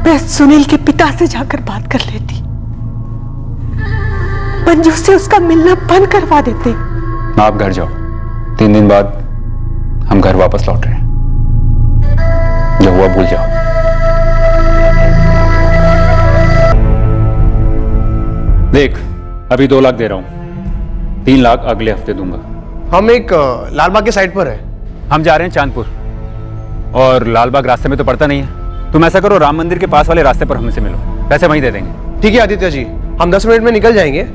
मैं सुनील के पिता से जाकर बात कर लेती, मंजू से उसका मिलना बंद करवा देते। आप घर जाओ, 3 दिन बाद हम घर वापस लौट रहे हैं। जो हुआ भूल जाओ। देख, अभी 2 लाख दे रहा हूं, 3 लाख अगले हफ्ते दूंगा। हम एक लालबाग के साइड पर है। हम जा रहे हैं चांदपुर, और लालबाग रास्ते में तो पड़ता नहीं है। तुम ऐसा करो, राम मंदिर के पास वाले रास्ते पर हमसे मिलो, पैसे वहीं दे देंगे। ठीक है आदित्य जी, हम 10 मिनट में निकल जाएंगे।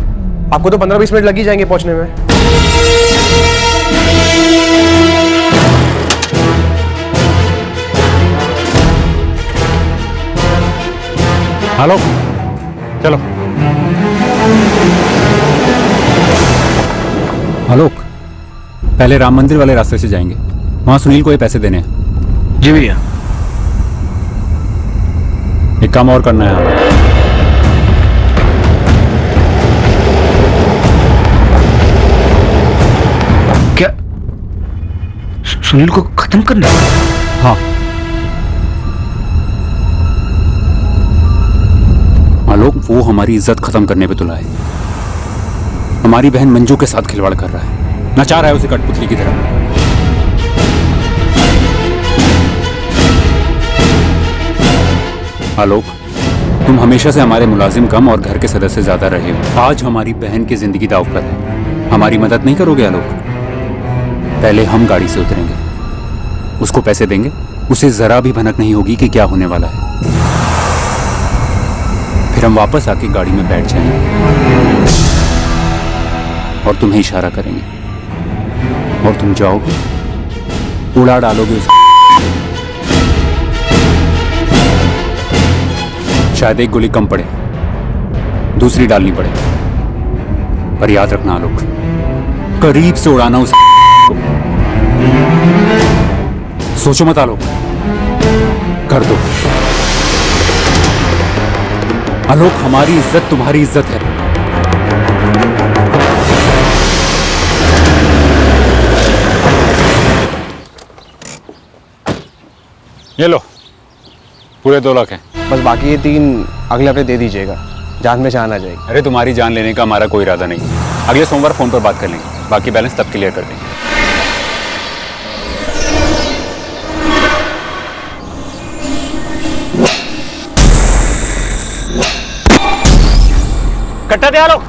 आपको तो 15-20 मिनट लग ही जाएंगे पहुंचने में। हेलो, चलो। आलोक, पहले राम मंदिर वाले रास्ते से जाएंगे, वहां सुनील को ये पैसे देने हैं। जी भैया। एक काम और करना है हमें। क्या सुनील को खत्म करना है? हाँ। आलोक, वो हमारी इज्जत खत्म करने पे तुला है। हमारी बहन मंजू के साथ खिलवाड़ कर रहा है, नचा रहा है उसे कठपुतली की तरह। आलोक, तुम हमेशा से हमारे मुलाजिम कम और घर के सदस्य ज्यादा रहे हो। आज हमारी बहन की जिंदगी दांव पर है, हमारी मदद नहीं करोगे आलोक? पहले हम गाड़ी से उतरेंगे, उसको पैसे देंगे, उसे जरा भी भनक नहीं होगी कि क्या होने वाला है। फिर हम वापस आके गाड़ी में बैठ जाएंगे और तुम्हें इशारा करेंगे, और तुम जाओगे, उड़ा डालोगे उसे। शायद एक गोली कम पड़े, दूसरी डालनी पड़े, पर याद रखना आलोक, करीब से उड़ाना उस को। सोचो मत आलोक, कर दो। आलोक, हमारी इज्जत तुम्हारी इज्जत है। ये लो, पूरे 2 लाख हैं। बस बाकी ये 3 अगले हफ्ते दे दीजिएगा, जान में जान आ जाएगी। अरे तुम्हारी जान लेने का हमारा कोई इरादा नहीं, अगले सोमवार फोन पर बात कर लेंगे, बाकी बैलेंस तब क्लियर कर देंगे। कट्टा दे आलोक।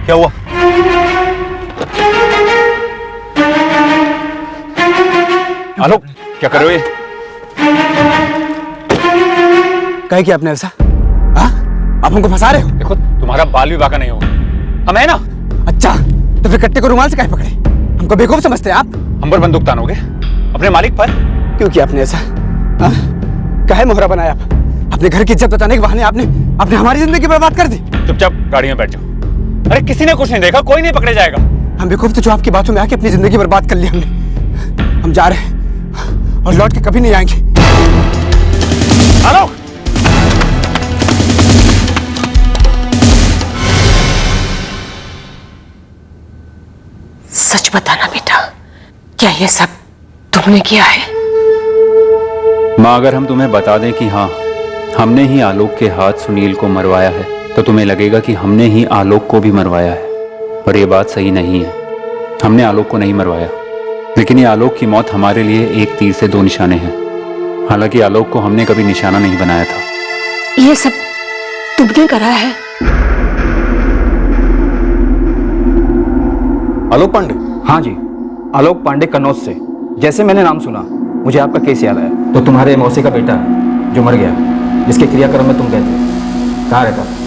क्या हुआ? आलोक क्या कर रहे हो ये? कहे क्या आपने ऐसा? आप हमको फंसा रहे हो? देखो तुम्हारा बाल भी बाका नहीं होगा, हम है ना। अच्छा तो फिर कट्टे को रुमाल से काहे पकड़े? हमको बेवकूफ समझते हैं आप? हम पर बंदूक तानोगे अपने मालिक पर? क्यों किया आपने ऐसा? काहे मोहरा बनाया आप? अपने घर की इज्जत बचाने के बहाने आपने हमारी जिंदगी बर्बाद कर दी। चुपचाप गाड़ी में बैठ जाओ। अरे किसी ने कुछ नहीं देखा, कोई नहीं पकड़े जाएगा। हम बेवकूफ थे जो आपकी बातों में आके अपनी जिंदगी बर्बाद कर ली हमने। हम जा रहे हैं और लौट के कभी नहीं आएंगे। आलोक! सच बताना बेटा, क्या ये सब तुमने किया है? माँ, अगर हम तुम्हें बता दें कि हाँ हमने ही आलोक के हाथ सुनील को मरवाया है तो तुम्हें लगेगा कि हमने ही आलोक को भी मरवाया है, पर यह बात सही नहीं है। हमने आलोक को नहीं मरवाया, लेकिन ये आलोक की मौत हमारे लिए एक तीर से दो निशाने हैं। हालांकि आलोक को हमने कभी निशाना नहीं बनाया था। ये सब तुमने करा है? आलोक पांडे? हाँ जी, आलोक पांडे कन्नौज से। जैसे मैंने नाम सुना मुझे आपका केस याद आया। तो तुम्हारे मौसी का बेटा जो मर गया, जिसके क्रियाक्रम में तुम गए थे, कहाँ रहता था?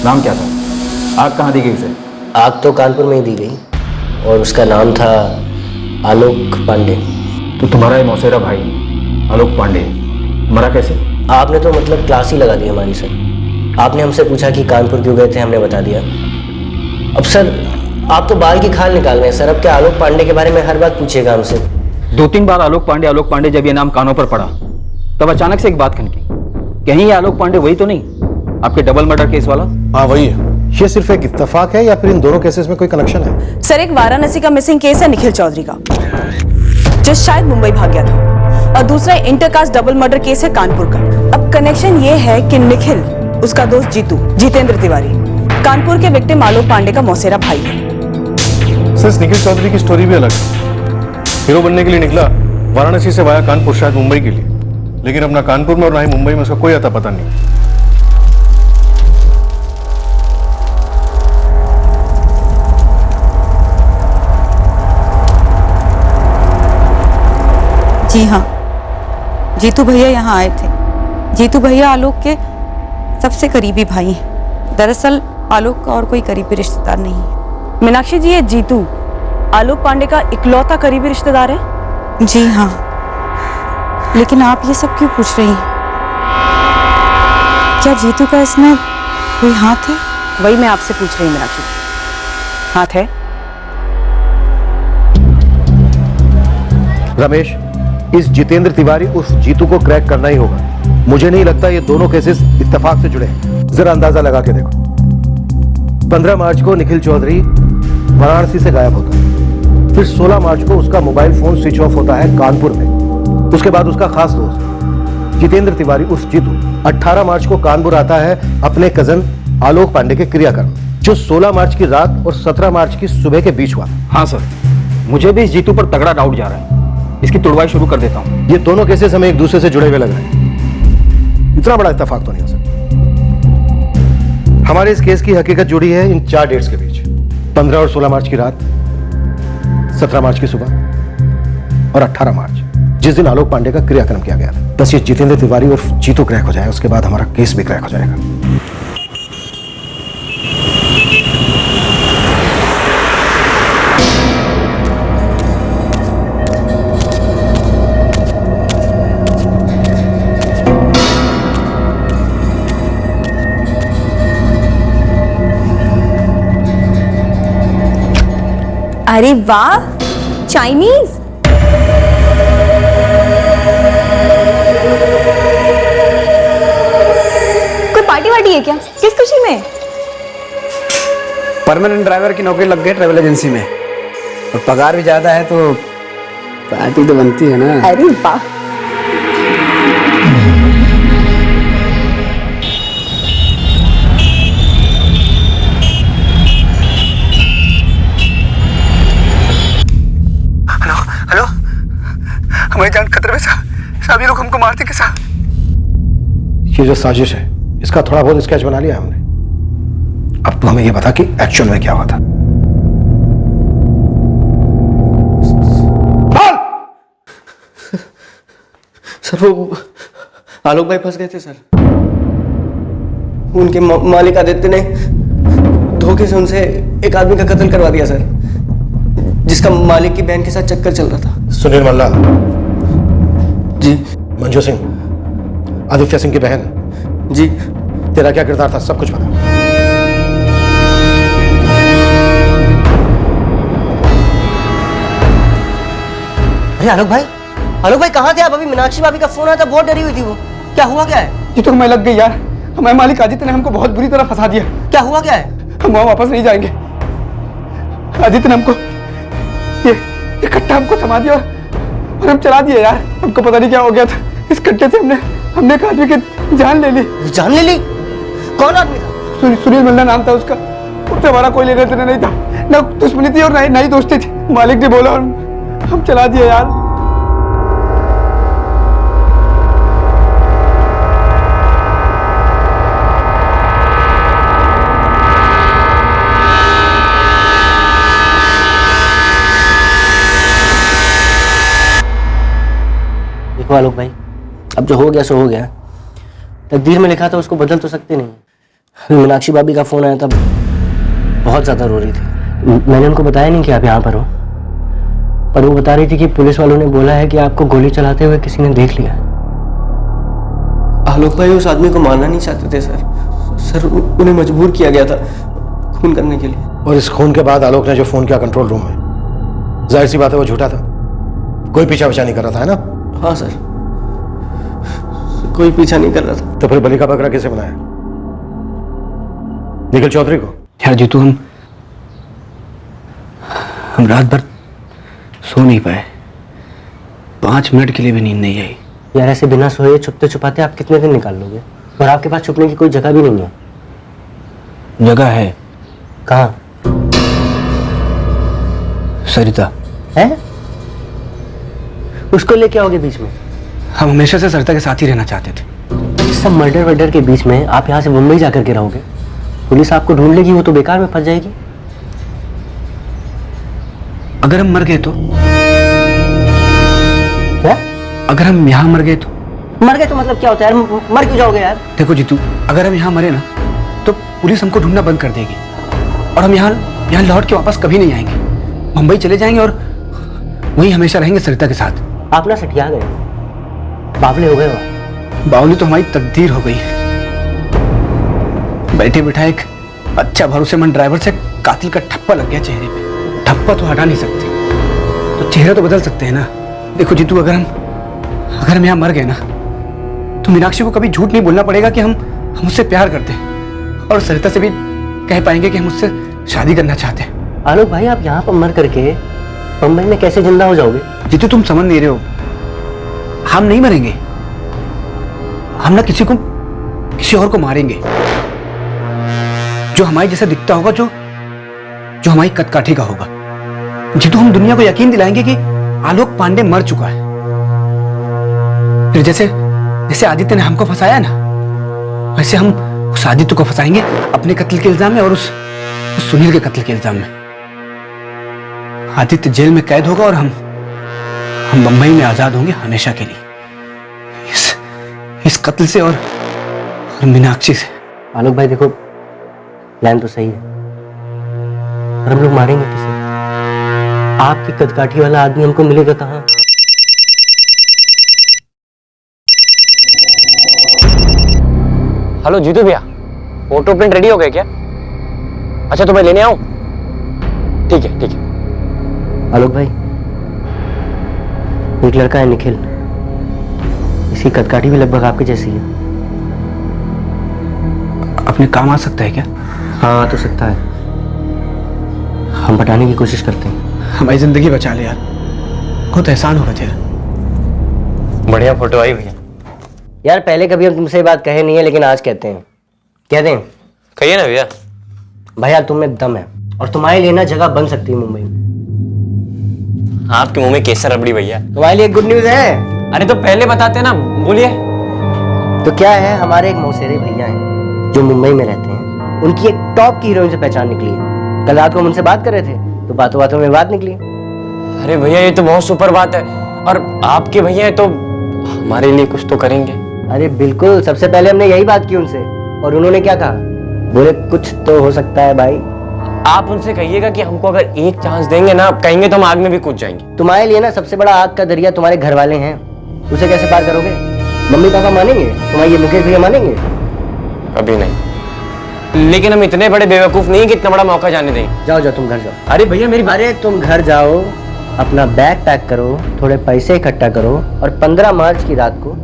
नाम क्या था? आग कहाँ दी गई उसे? आग तो कानपुर में ही दी गई और उसका नाम था आलोक पांडे। तो तुम्हारा ये मौसेरा भाई आलोक पांडे मरा कैसे? आपने तो मतलब क्लास ही लगा दी हमारी सर। आपने हमसे पूछा कि कानपुर क्यों गए थे, हमने बता दिया। अब सर आप तो बाल की खाल निकाल रहे हैं सर। अब क्या आलोक पांडे के बारे में हर बात पूछिएगा हमसे? 2-3 बार आलोक पांडे जब ये नाम कानों पर पड़ा तब अचानक से एक बात खनकी, कहीं ये आलोक पांडे वही तो नहीं, आपके डबल मर्डर केस वाला? हाँ वही है। ये सिर्फ एक इत्तेफाक है या फिर इन दोनों केसेस में कोई कनेक्शन है? सर एक वाराणसी का मिसिंग केस है निखिल चौधरी का, जो शायद मुंबई भाग गया था, और दूसरा इंटरकास्ट डबल मर्डर केस है कानपुर का। अब कनेक्शन ये है कि निखिल उसका दोस्त जितेंद्र तिवारी कानपुर के विक्टिम आलोक पांडे का मौसेरा भाई है। सिर्फ निखिल चौधरी की स्टोरी भी अलग है। हीरो बनने के लिए निकला वाराणसी से वाया कानपुर, शायद मुंबई के लिए, लेकिन अपना कानपुर में और ना ही मुंबई में उसका कोई अता पता नहीं। जी हाँ, जीतू भैया यहाँ आए थे। जीतू भैया आलोक के सबसे करीबी भाई हैं। दरअसल आलोक का और कोई करीबी रिश्तेदार नहीं है। मीनाक्षी जी, ये जीतू आलोक पांडे का इकलौता करीबी रिश्तेदार है? जी हाँ, लेकिन आप ये सब क्यों पूछ रही हैं? क्या जीतू का इसमें कोई हाथ है? वही मैं आपसे पूछ रही हूँ मीनाक्षी। हाथ है? रमेश, इस जितेंद्र तिवारी उर्फ जीतू को क्रैक करना ही होगा। मुझे नहीं लगता ये दोनों केसेस इत्तेफाक से जुड़े हैं। जरा अंदाजा लगा के देखो। 15 मार्च को निखिल चौधरी वाराणसी से गायब होता है, फिर 16 मार्च को उसका मोबाइल फोन स्विच ऑफ होता है कानपुर में। उसके बाद उसका खास दोस्त जितेंद्र तिवारी उर्फ जीतू 18 मार्च को कानपुर आता है अपने कजन आलोक पांडे के क्रियाक्रम, जो 16 मार्च की रात और 17 मार्च की सुबह के बीच हुआ। हाँ सर, मुझे भी इस जीतू पर तगड़ा डाउट जा रहा है। इसकी तुड़वाई शुरू कर देता हूँ। ये दोनों केसेस हमें एक दूसरे से जुड़े हुए लग रहे हैं। इतना बड़ा इत्तेफाक तो नहीं हो सकता। हमारे इस केस की हकीकत जुड़ी है इन 4 डेट्स के बीच, 15 और 16 मार्च की रात, 17 मार्च की सुबह और 18 मार्च, जिस दिन आलोक पांडे का क्रियाक्रम किया गया था। बस ये जितेंद्र तिवारी और जीतू क्रैक हो जाए, उसके बाद हमारा केस भी क्रैक हो जाएगा। अरे वाह, चाइनीज। कोई पार्टी वार्टी है क्या? किस खुशी में? परमानेंट ड्राइवर की नौकरी लग गई ट्रैवल एजेंसी में, और पगार भी ज्यादा है, तो पार्टी तो बनती है ना। अरे वाह। हमारी जान खतरे में साहब, ये लोग हमको मारते के साहब। ये जो साजिश है, इसका थोड़ा बहुत स्केच बना लिया हमने। अब तो हमें ये बता कि एक्चुअल में क्या हुआ था। सर वो आलोक भाई फंस गए थे सर। उनके मालिक आदित्य ने धोखे से उनसे एक आदमी का कत्ल करवा दिया सर, जिसका मालिक की बहन के साथ चक्कर चल रहा था। सुनील मल्ला जी। मंजू सिंह आदित्य सिंह की बहन जी। तेरा क्या किरदार था सब कुछ पता। अरे आलोक भाई कहाँ थे आप? अभी मीनाक्षी भाभी का फोन आया था, बहुत डरी हुई थी वो। क्या हुआ क्या है? जी तो मैं लग गई यार, हमारे मालिक आदित्य ने हमको बहुत बुरी तरह फंसा दिया। क्या हुआ क्या है? हम वहां वापस नहीं जाएंगे। आदित्य ने हमको ये कट्टा हमको थमा दिया और हम चला दिए यार। हमको पता नहीं क्या हो गया था, इस कट्टे से हमने एक आदमी की जान ले ली। जान ले ली? कौन आदमी था? सुनील मल्ला नाम था उसका। उससे हमारा कोई लेना देना नहीं था, ना दुश्मनी थी और ना ही दोस्ती थी। मालिक ने बोला और हम चला दिए यार। देखो आलोक भाई, अब जो हो गया सो हो गया। तकदीर में लिखा था उसको बदल तो सकते नहीं। मीनाक्षी भाभी का फोन आया था, बहुत ज्यादा रो रही थी। मैंने उनको बताया नहीं कि आप यहाँ पर हो, पर वो बता रही थी कि पुलिस वालों ने बोला है कि आपको गोली चलाते हुए किसी ने देख लिया। आलोक भाई उस आदमी को मारना नहीं चाहते थे सर उन्हें मजबूर किया गया था खून करने के लिए। और इस खून के बाद आलोक ने जो फोन किया कंट्रोल रूम में, जाहिर सी बात है वो झूठा था। कोई पीछा विछा नहीं कर रहा था, है ना? हाँ सर, कोई पीछा नहीं कर रहा था। तो फिर बलि का बकरा किसे बनाया? निखिल चौधरी को? यार जीतू, हम रात भर सो नहीं पाए, 5 मिनट के लिए भी नींद नहीं आई। यार ऐसे बिना सोए छुपते छुपाते आप कितने दिन निकाल लोगे? और आपके पास छुपने की कोई जगह भी नहीं है। जगह है। कहाँ? सरिता है? उसको लेके आओगे बीच में? हम हमेशा से सरिता के साथ ही रहना चाहते थे। इस सब मर्डर वर्डर के बीच में आप यहाँ से मुंबई जाकर के रहोगे? पुलिस आपको ढूंढ लेगी, वो तो बेकार में फंस जाएगी। अगर हम मर गए तो? क्या? अगर हम यहाँ मर गए तो? मर गए तो मतलब क्या होता है यार? मर क्यों जाओगे यार? देखो जीतू, अगर हम यहाँ मरे ना तो पुलिस हमको ढूंढना बंद कर देगी और हम यहाँ लौट के वापस कभी नहीं आएंगे। मुंबई चले जाएंगे और वहीं हमेशा रहेंगे सरिता के साथ। आप ना सटिया गए, बावले हो गए हो। बावली तो हमारी तकदीर हो गई। बैठे बिठाए एक अच्छा भरोसेमंद ड्राइवर से कातिल का ठप्पा लग गया चेहरे पे। ठप्पा तो हटा नहीं सकते, तो चेहरा तो बदल सकते हैं ना। देखो जीतू, अगर हम यहाँ मर गए ना तो मीनाक्षी को कभी झूठ नहीं बोलना पड़ेगा कि हम उससे प्यार करते हैं, और सरिता से भी कह पाएंगे कि हम उससे शादी करना चाहते हैं। आलोक भाई, आप यहाँ पर मर करके मुंबई में कैसे जिंदा हो जाओगे? जीतू, तुम समझ नहीं रहे हो। हम नहीं मरेंगे, हम ना किसी और को मारेंगे जो हमारे जैसा दिखता होगा, जो हमारी कदकाठी का होगा। जीतू, हम दुनिया को यकीन दिलाएंगे कि आलोक पांडे मर चुका है। फिर जैसे आदित्य ने हमको फंसाया ना, वैसे हम उस आदित्य को फंसाएंगे अपने कत्ल के इल्जाम में और उस सुनील के कत्ल के इल्जाम में। आदित्य जेल में कैद होगा और हम मुंबई में आजाद होंगे हमेशा के लिए, इस कत्ल से और मीनाक्षी से। आलोक भाई देखो, प्लान तो सही है, पर हम लोग मारेंगे किसे? आपकी कदकाठी वाला आदमी हमको मिलेगा कहाँ? हेलो जीतू भैया, फोटो प्रिंट रेडी हो गए क्या? अच्छा तो मैं लेने आऊं? ठीक है। आलोक भाई, एक लड़का है निखिल, इसकी कदकाठी भी लगभग आपके जैसी है। अपने काम आ सकता है क्या? हाँ, आ तो सकता है। हम बचाने की कोशिश करते हैं। हमारी जिंदगी बचा ले यार, बहुत एहसान होगा तेरा। बढ़िया फोटो आई भैया। यार पहले कभी हम तुमसे बात कहे नहीं है, लेकिन आज कहते हैं। कहते हैं? कहिए ना भैया। भैया तुम में दम है और तुम्हारे लिए ना जगह बन सकती है मुंबई में। आपके मुंह में केसर रबड़ी भैया। तुम्हारे लिए गुड न्यूज है। अरे तो पहले बताते ना, बोलिए। तो क्या है, हमारे एक मौसेरे भैया हैं जो मुंबई में रहते हैं। उनकी एक टॉप की हीरोइन से पहचान निकली है। कल रात को हम उनसे बात कर रहे थे तो बातों बातों में बात निकली। अरे भैया ये तो बहुत सुपर बात है, और आपके भैया तो हमारे लिए कुछ तो करेंगे। अरे बिल्कुल, सबसे पहले हमने यही बात की उनसे और उन्होंने क्या कहा, बोले कुछ तो हो सकता है भाई। आप उनसे कहिएगा कि हमको अगर एक चांस देंगे ना, कहेंगे तो हम आग में भी कूद जाएंगे। तुम्हारे लिए ना सबसे बड़ा आग का दरिया तुम्हारे घर वाले हैं, उसे कैसे पार करोगे? मम्मी पापा मानेंगे? तुम्हारे ये मुकेश भैया मानेंगे? कभी नहीं। लेकिन हम इतने बड़े बेवकूफ नहीं कि इतना बड़ा मौका जाने दें। जाओ जाओ तुम घर जाओ। अरे भैया मेरी अरे तुम घर जाओ, अपना बैग पैक करो, थोड़े पैसे इकट्ठा करो और 15 मार्च की रात को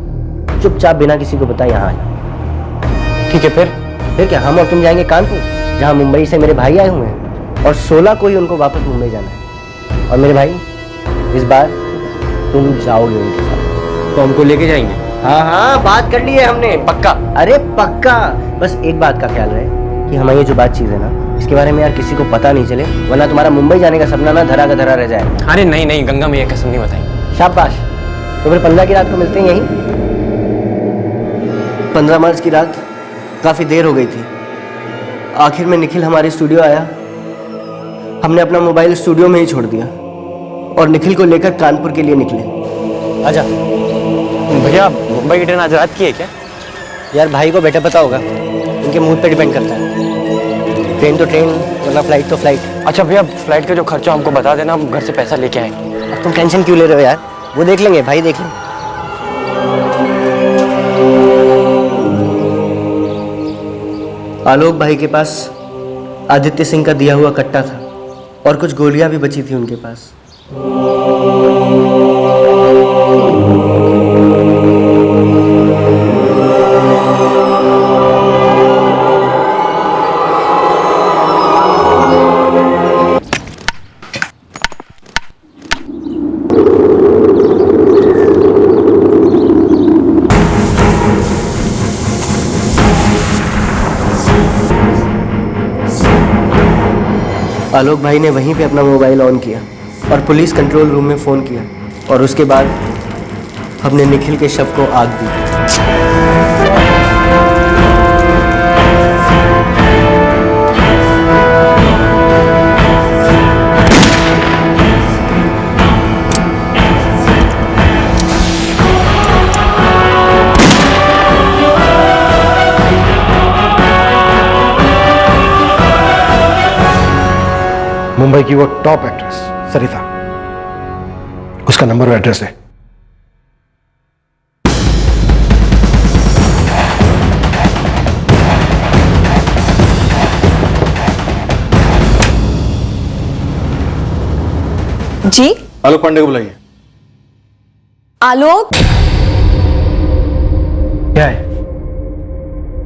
चुपचाप बिना किसी को बताए यहाँ आ जाओ। ठीक है फिर क्या, हम और तुम जाएंगे कानपुर, जहाँ मुंबई से मेरे भाई आए हुए हैं और 16 को ही उनको वापस मुंबई जाना है। और मेरे भाई, इस बार तुम जाओगे उनके साथ। तो हमको लेके जाएंगे? हाँ, बात कर ली है हमने। पक्का? अरे पक्का। बस एक बात का ख्याल रहे कि हमारी ये जो बात चीज है ना, इसके बारे में यार किसी को पता नहीं चले, वरना तुम्हारा मुंबई जाने का सपना ना धरा का धरा रह जाए। अरे नहीं नहीं, गंगा मैया कसम नहीं बताएंगे। शाबाश। तो फिर 15 की रात को मिलते हैं यहीं। 15 मार्च की रात काफी देर हो गई थी। आखिर में निखिल हमारे स्टूडियो आया। हमने अपना मोबाइल स्टूडियो में ही छोड़ दिया और निखिल को लेकर कानपुर के लिए निकले। आजा। भैया मुंबई की ट्रेन आज रात की है क्या? यार भाई को बेटा पता होगा, उनके मूड पे डिपेंड करता है। ट्रेन तो ट्रेन, वरना फ्लाइट तो फ्लाइट। अच्छा भैया, फ्लाइट का जो खर्चा हमको बता देना, हम घर से पैसा लेके आएंगे। अब तुम टेंशन क्यों ले रहे हो यार, वो देख लेंगे, भाई देख लेंगे। आलोक भाई के पास आदित्य सिंह का दिया हुआ कट्टा था और कुछ गोलियां भी बची थी उनके पास। आलोक भाई ने वहीं पे अपना मोबाइल ऑन किया और पुलिस कंट्रोल रूम में फ़ोन किया और उसके बाद हमने निखिल के शव को आग दी। मुंबई की वो टॉप एक्ट्रेस सरिता, उसका नंबर और एड्रेस है। जी आलोक पांडे को बुलाइए। आलोक? क्या है?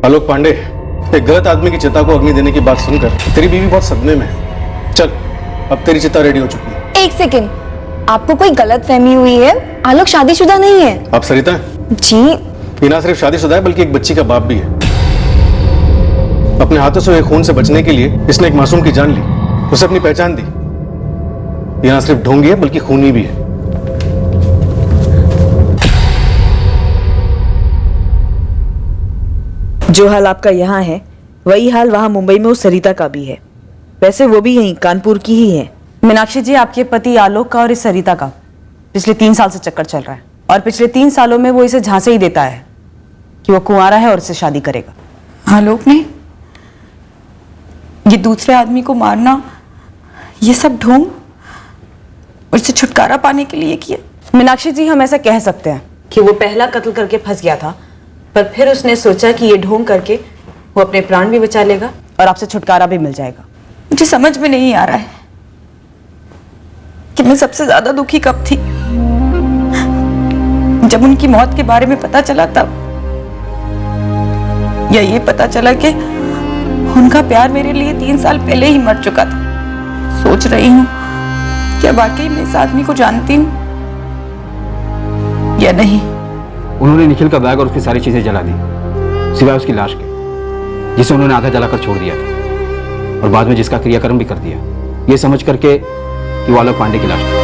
आलोक पांडे, एक गलत आदमी की चिता को अग्नि देने की बात सुनकर तेरी बीवी बहुत सदमे में है। चल, अब तेरी चिता रेडी हो चुकी है। एक सेकेंड, आपको कोई गलत फहमी हुई है। आलोक शादीशुदा नहीं है। आप सरिता? जी। ये ना सिर्फ शादीशुदा है बल्कि एक बच्ची का बाप भी है। अपने हाथों से खून से बचने के लिए इसने एक मासूम की जान ली, उसे अपनी पहचान दी। ये ना सिर्फ ढोंगी है बल्कि खूनी भी है। जो हाल आपका यहाँ है वही हाल वहाँ मुंबई में उस सरिता का भी है। वैसे वो भी यहीं कानपुर की ही है। मीनाक्षी जी, आपके पति आलोक का और इस सरिता का पिछले 3 साल से चक्कर चल रहा है और पिछले 3 सालों में वो इसे झांसे ही देता है कि वो कुंवारा है और इससे शादी करेगा। आलोक ने ये दूसरे आदमी को मारना, ये सब ढोंग और इससे छुटकारा पाने के लिए किया। मीनाक्षी जी, हम ऐसा कह सकते हैं कि वो पहला कत्ल करके फंस गया था, पर फिर उसने सोचा कि ये ढोंग करके वो अपने प्राण भी बचा लेगा और आपसे छुटकारा भी मिल जाएगा। मुझे समझ में नहीं आ रहा है कि मैं सबसे ज्यादा दुखी कब थी, जब उनकी मौत के बारे में पता चला तब, या ये पता चला कि उनका प्यार मेरे लिए 3 साल पहले ही मर चुका था। सोच रही हूँ क्या वाकई मैं इस आदमी को जानती हूँ या नहीं। उन्होंने निखिल का बैग और उसकी सारी चीजें जला दी, सिवाय उसकी लाश के, जिसे उन्होंने आधा जलाकर छोड़ दिया था, और बाद में जिसका क्रियाकर्म भी कर दिया, ये समझ करके कि वो आलोक पांडे की लाश थी।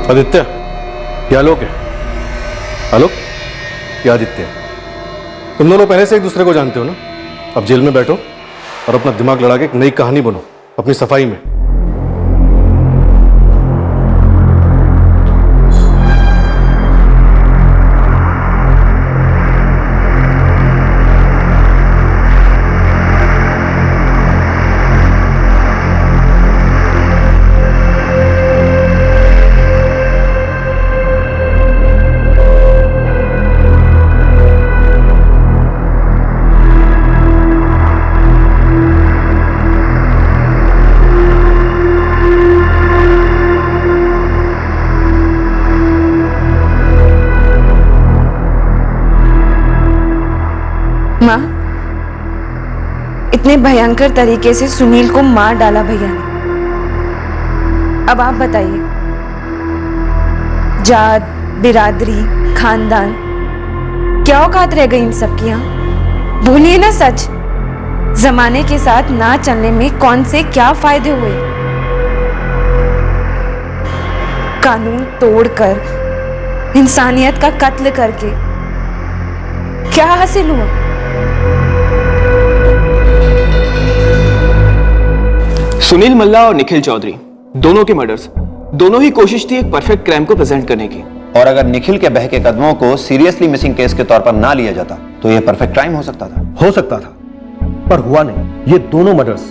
आदित्य, ये आलोक है। आलोक, ये आदित्य है। तुम दोनों पहले से एक दूसरे को जानते हो ना। अब जेल में बैठो और अपना दिमाग लड़ा के एक नई कहानी बनो अपनी सफाई में। माँ, इतने भयंकर तरीके से सुनील को मार डाला भैया ने। अब आप बताइए, जात, बिरादरी, खानदान, क्या औकात रह गई इन सब की? यहाँ बोलिए ना सच। जमाने के साथ ना चलने में कौन से क्या फायदे हुए? कानून तोड़कर, इंसानियत का कत्ल करके क्या हासिल हुआ? सुनील मल्ला और निखिल चौधरी दोनों के मर्डर्स, दोनों ही कोशिश थी एक परफेक्ट क्राइम को प्रेजेंट करने की। और अगर निखिल के बहके कदमों को सीरियसली मिसिंग केस के तौर पर ना लिया जाता तो यह परफेक्ट क्राइम हो सकता था। हो सकता था, पर हुआ नहीं। ये दोनों मर्डर्स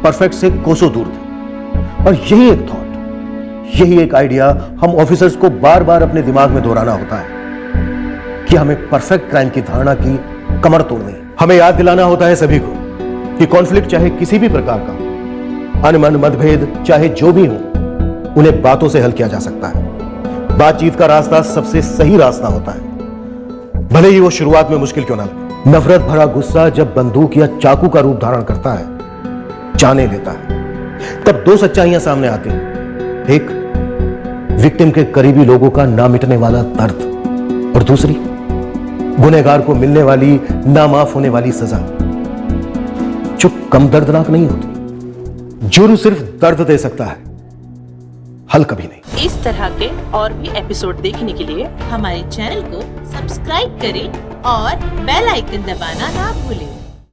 परफेक्ट से कोसों दूर थे। और यही एक थॉट, यही एक आइडिया हम ऑफिसर्स को बार बार अपने दिमाग में दोहराना होता है कि हमें परफेक्ट क्राइम की धारणा की कमर तोड़नी है। हमें याद दिलाना होता है सभी को कि कॉन्फ्लिक्ट चाहे किसी भी प्रकार का, अनमन मतभेद चाहे जो भी हो, उन्हें बातों से हल किया जा सकता है। बातचीत का रास्ता सबसे सही रास्ता होता है, भले ही वो शुरुआत में मुश्किल क्यों ना लगे। नफरत भरा गुस्सा जब बंदूक या चाकू का रूप धारण करता है, जाने लेता है, तब दो सच्चाइयां सामने आती हैं। एक, विक्टिम के करीबी लोगों का ना मिटने वाला दर्द, और दूसरी, गुनहगार को मिलने वाली ना माफ होने वाली सजा, जो कम दर्दनाक नहीं होती। जुर्म सिर्फ दर्द दे सकता है, हल कभी नहीं। इस तरह के और भी एपिसोड देखने के लिए हमारे चैनल को सब्सक्राइब करें और बेल आइकन दबाना ना भूलें।